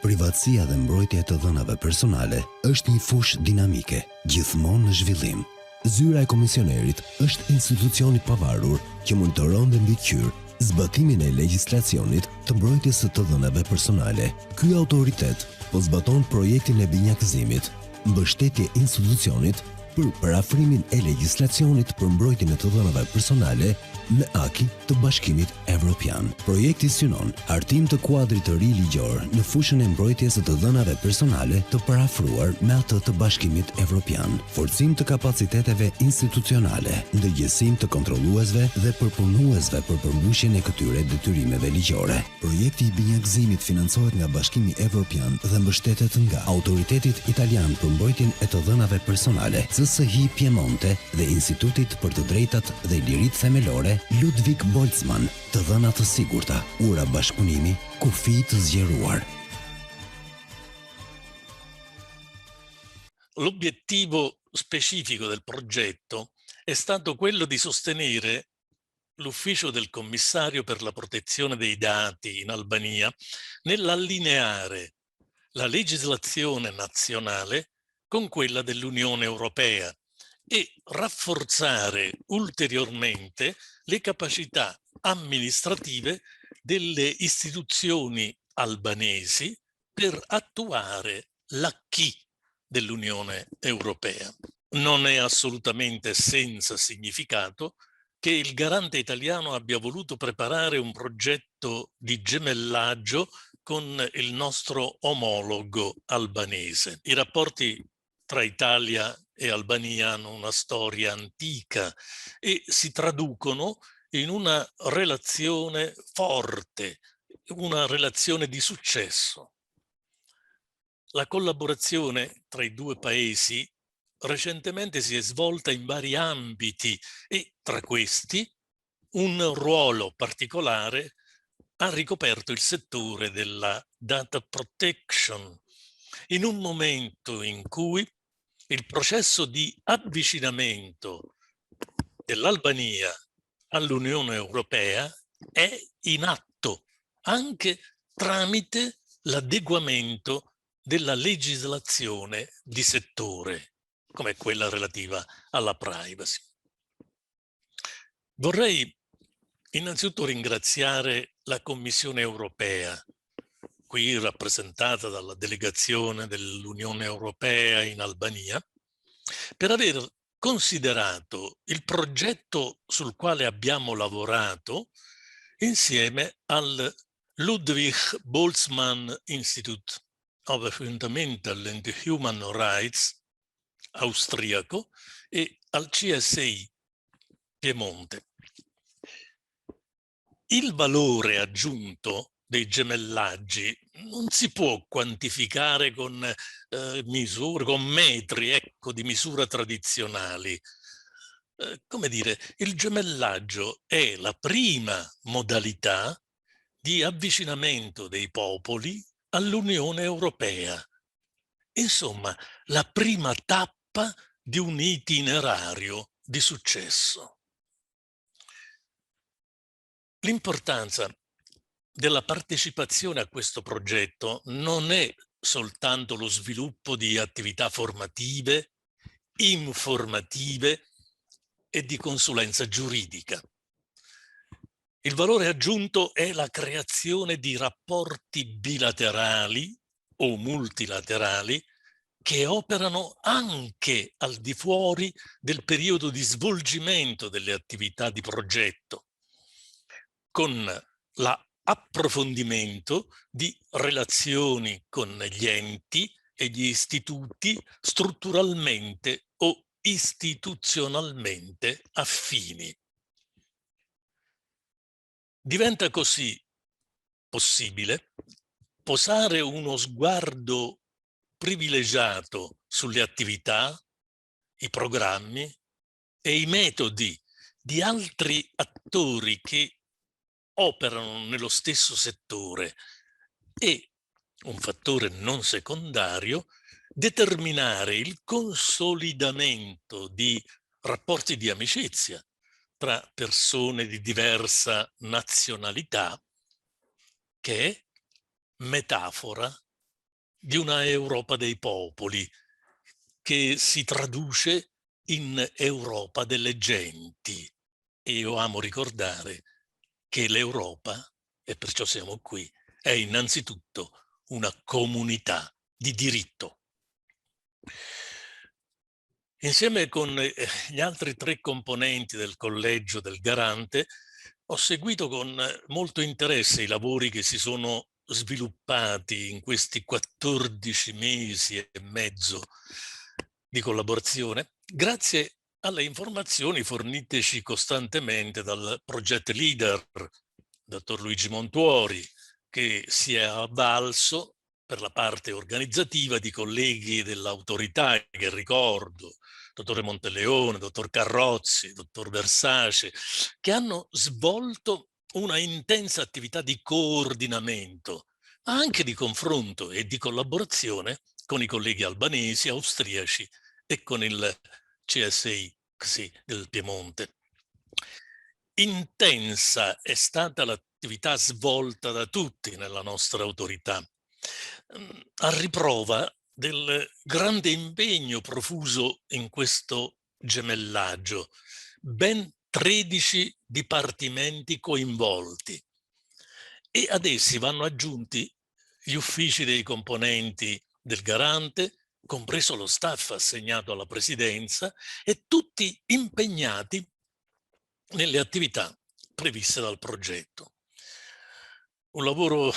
Privatësia dhe mbrojtja e të dhënave personale është një fushë dinamike, gjithmonë në zhvillim. Zyra e komisionerit është institucioni pavarur që monitoron dhe mbikëqyr zbatimin e legjislacionit të mbrojtjes së të dhënave personale. Ky autoritet po zbaton projektin e binjakëzimit, mbështetje institucionit për parafrimin e legjislacionit për mbrojtjen e të dhënave personale me aki të Bashkimit Evropian. Projekti synon hartim të kuadrit të ri ligjor në fushën e mbrojtjes së të dhënave personale të parafruar me atë të Bashkimit Evropian, forcim të kapaciteteve institucionale, ndërgjegjësim të kontrolluesve dhe përpunuesve për përmbushjen e këtyre detyrimeve ligjore. Projekti i binjakëzimit financohet nga Bashkimi Evropian dhe mbështetet nga Autoritetit Italian për mbrojtjen e të dhënave personale, CSI Piemonte dhe Institutit për të Drejtat dhe Liritë Themelore Ludwig Boltzmann, të dhëna të sigurta, ura bashkëpunimi, kufi të zgjeruar. L'obiettivo specifico del progetto è stato quello di sostenere l'ufficio del commissario per la protezione dei dati in Albania nell'allineare la legislazione nazionale con quella dell'Unione Europea e rafforzare ulteriormente le capacità amministrative delle istituzioni albanesi per attuare l'acquis dell'Unione Europea. Non è assolutamente senza significato che il garante italiano abbia voluto preparare un progetto di gemellaggio con il nostro omologo albanese. I rapporti tra Italia e Albania hanno una storia antica e si traducono in una relazione forte, una relazione di successo. La collaborazione tra i due paesi recentemente si è svolta in vari ambiti e tra questi un ruolo particolare ha ricoperto il settore della data protection, in un momento in cui il processo di avvicinamento dell'Albania all'Unione Europea è in atto, anche tramite l'adeguamento della legislazione di settore, come quella relativa alla privacy. Vorrei innanzitutto ringraziare la Commissione Europea, qui rappresentata dalla delegazione dell'Unione Europea in Albania, per aver considerato il progetto sul quale abbiamo lavorato insieme al Ludwig Boltzmann Institute of Fundamental and Human Rights austriaco e al CSI Piemonte. il valore aggiunto dei gemellaggi non si può quantificare con misure, con metri, ecco, di misura tradizionali. Come dire, il gemellaggio è la prima modalità di avvicinamento dei popoli all'Unione Europea. Insomma, la prima tappa di un itinerario di successo. L'importanza della partecipazione a questo progetto non è soltanto lo sviluppo di attività formative, informative e di consulenza giuridica. Il valore aggiunto è la creazione di rapporti bilaterali o multilaterali che operano anche al di fuori del periodo di svolgimento delle attività di progetto, con l'approfondimento di relazioni con gli enti e gli istituti strutturalmente o istituzionalmente affini. Diventa così possibile posare uno sguardo privilegiato sulle attività, i programmi e i metodi di altri attori che operano nello stesso settore e, un fattore non secondario, determinare il consolidamento di rapporti di amicizia tra persone di diversa nazionalità, che è metafora di una Europa dei popoli, che si traduce in Europa delle genti. E io amo ricordare che l'Europa, e perciò siamo qui, è innanzitutto una comunità di diritto. Insieme con gli altri 3 componenti del collegio del Garante, ho seguito con molto interesse i lavori che si sono sviluppati in questi 14 mesi e mezzo di collaborazione, grazie alle informazioni forniteci costantemente dal project leader, dottor Luigi Montuori, che si è avvalso per la parte organizzativa di colleghi dell'autorità che ricordo, dottore Monteleone, dottor Carrozzi, dottor Versace, che hanno svolto una intensa attività di coordinamento, ma anche di confronto e di collaborazione con i colleghi albanesi, austriaci e con il CSI del Piemonte. Intensa è stata l'attività svolta da tutti nella nostra autorità, a riprova del grande impegno profuso in questo gemellaggio, ben 13 dipartimenti coinvolti, e ad essi vanno aggiunti gli uffici dei componenti del Garante, compreso lo staff assegnato alla Presidenza, e tutti impegnati nelle attività previste dal progetto. Un lavoro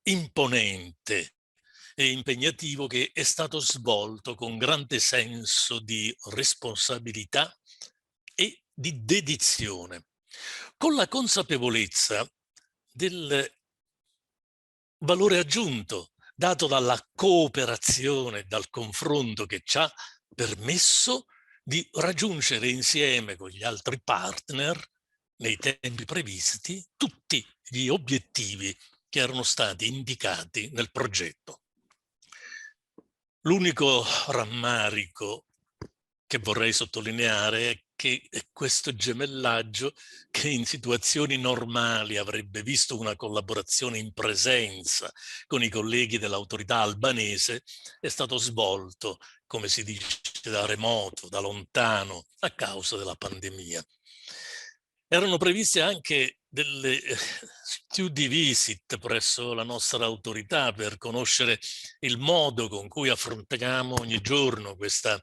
imponente e impegnativo che è stato svolto con grande senso di responsabilità e di dedizione, con la consapevolezza del valore aggiunto dato dalla cooperazione, dal confronto che ci ha permesso di raggiungere insieme con gli altri partner, nei tempi previsti, tutti gli obiettivi che erano stati indicati nel progetto. L'unico rammarico che vorrei sottolineare è che questo gemellaggio, che in situazioni normali avrebbe visto una collaborazione in presenza con i colleghi dell'autorità albanese, è stato svolto, come si dice, da remoto, da lontano, a causa della pandemia. Erano previste anche delle study visit presso la nostra autorità per conoscere il modo con cui affrontiamo ogni giorno questa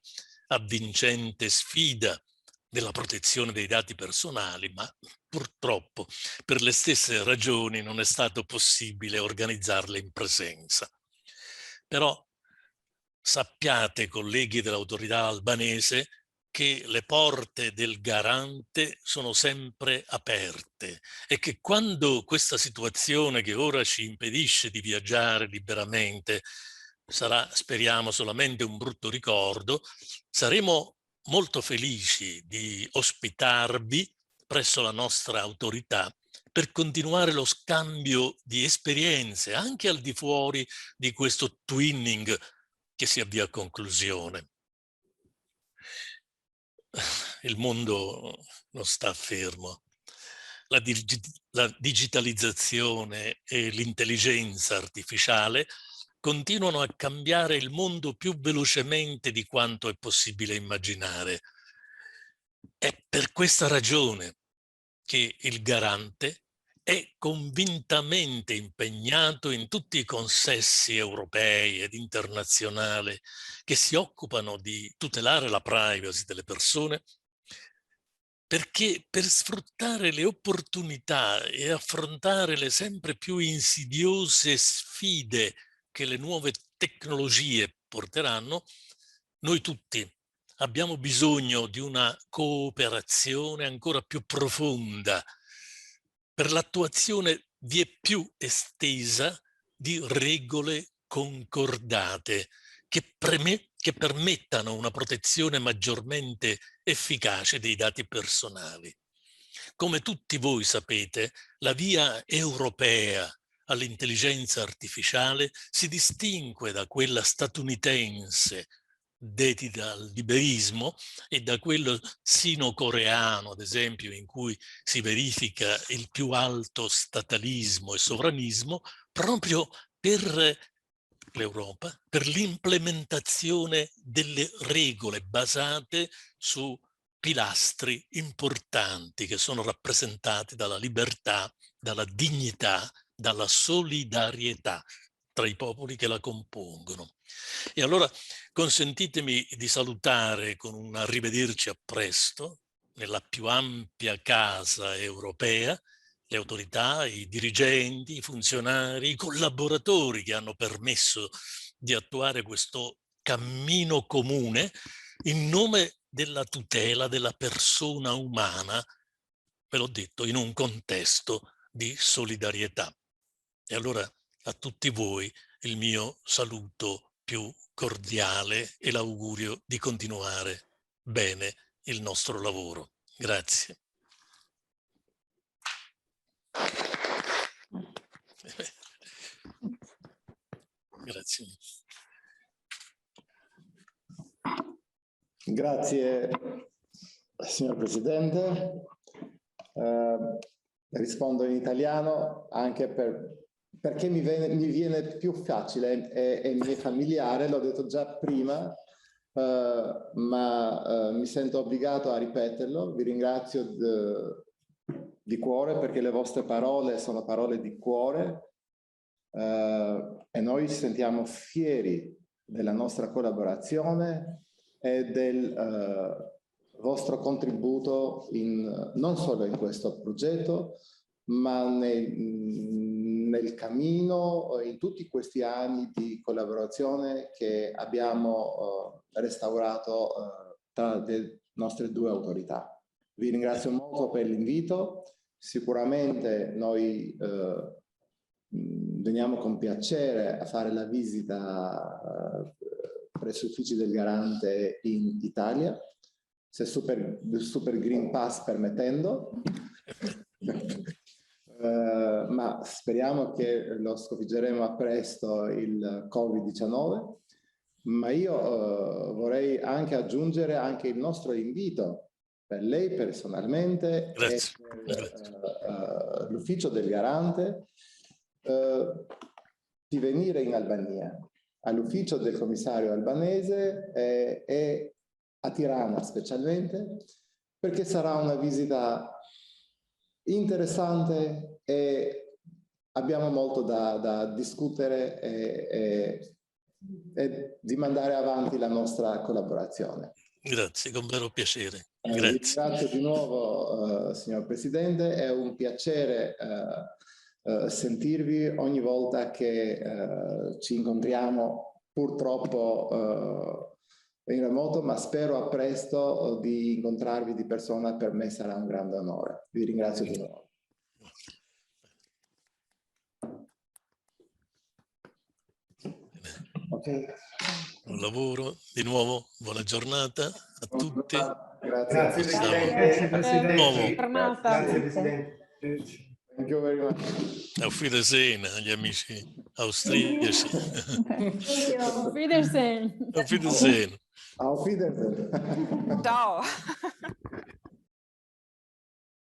avvincente sfida della protezione dei dati personali, ma purtroppo per le stesse ragioni non è stato possibile organizzarle in presenza. Però sappiate, colleghi dell'autorità albanese, che le porte del garante sono sempre aperte e che quando questa situazione che ora ci impedisce di viaggiare liberamente sarà, speriamo, solamente un brutto ricordo, saremo molto felici di ospitarvi presso la nostra autorità per continuare lo scambio di esperienze anche al di fuori di questo twinning che si avvia a conclusione. Il mondo non sta fermo. La digitalizzazione e l'intelligenza artificiale continuano a cambiare il mondo più velocemente di quanto è possibile immaginare. È per questa ragione che il garante è convintamente impegnato in tutti i consessi europei ed internazionali che si occupano di tutelare la privacy delle persone, perché per sfruttare le opportunità e affrontare le sempre più insidiose sfide che le nuove tecnologie porteranno, noi tutti abbiamo bisogno di una cooperazione ancora più profonda per l'attuazione vie più estesa di regole concordate che permettano una protezione maggiormente efficace dei dati personali. Come tutti voi sapete, la via europea all'intelligenza artificiale si distingue da quella statunitense dedita al liberismo e da quello sino-coreano, ad esempio, in cui si verifica il più alto statalismo e sovranismo, proprio per l'Europa, per l'implementazione delle regole basate su pilastri importanti che sono rappresentati dalla libertà, dalla dignità, dalla solidarietà tra i popoli che la compongono. E allora consentitemi di salutare con un arrivederci a presto nella più ampia casa europea le autorità, i dirigenti, i funzionari, i collaboratori che hanno permesso di attuare questo cammino comune in nome della tutela della persona umana, ve l'ho detto, in un contesto di solidarietà. E allora a tutti voi il mio saluto più cordiale e l'augurio di continuare bene il nostro lavoro. Grazie. Grazie. Grazie, signor Presidente. Rispondo in italiano anche perché mi viene più facile e mi è familiare, l'ho detto già prima, ma mi sento obbligato a ripeterlo. Vi ringrazio di cuore perché le vostre parole sono parole di cuore e noi ci sentiamo fieri della nostra collaborazione e del vostro contributo non solo in questo progetto, ma nel cammino, in tutti questi anni di collaborazione che abbiamo restaurato tra le nostre due autorità. Vi ringrazio molto per l'invito. Sicuramente noi veniamo con piacere a fare la visita presso uffici del Garante in Italia, se super Green Pass permettendo, ma speriamo che lo sconfiggeremo a presto il Covid-19. Ma io vorrei anche aggiungere anche il nostro invito per lei personalmente e per l'ufficio del Garante di venire in Albania, all'ufficio del commissario albanese e a Tirana specialmente, perché sarà una visita interessante e abbiamo molto da discutere e di mandare avanti la nostra collaborazione. Grazie, con vero piacere. Vi ringrazio di nuovo, signor Presidente, è un piacere sentirvi ogni volta che ci incontriamo, purtroppo in remoto, ma spero a presto di incontrarvi di persona, per me sarà un grande onore. Vi ringrazio di nuovo. Okay. Buon lavoro, di nuovo buona giornata a tutti. Grazie Presidente. Grazie Presidente. Thank you very much. Auf Wiedersehen agli amici austriaci. Auf Wiedersehen. Auf Wiedersehen. Auf Wiedersehen. Ciao.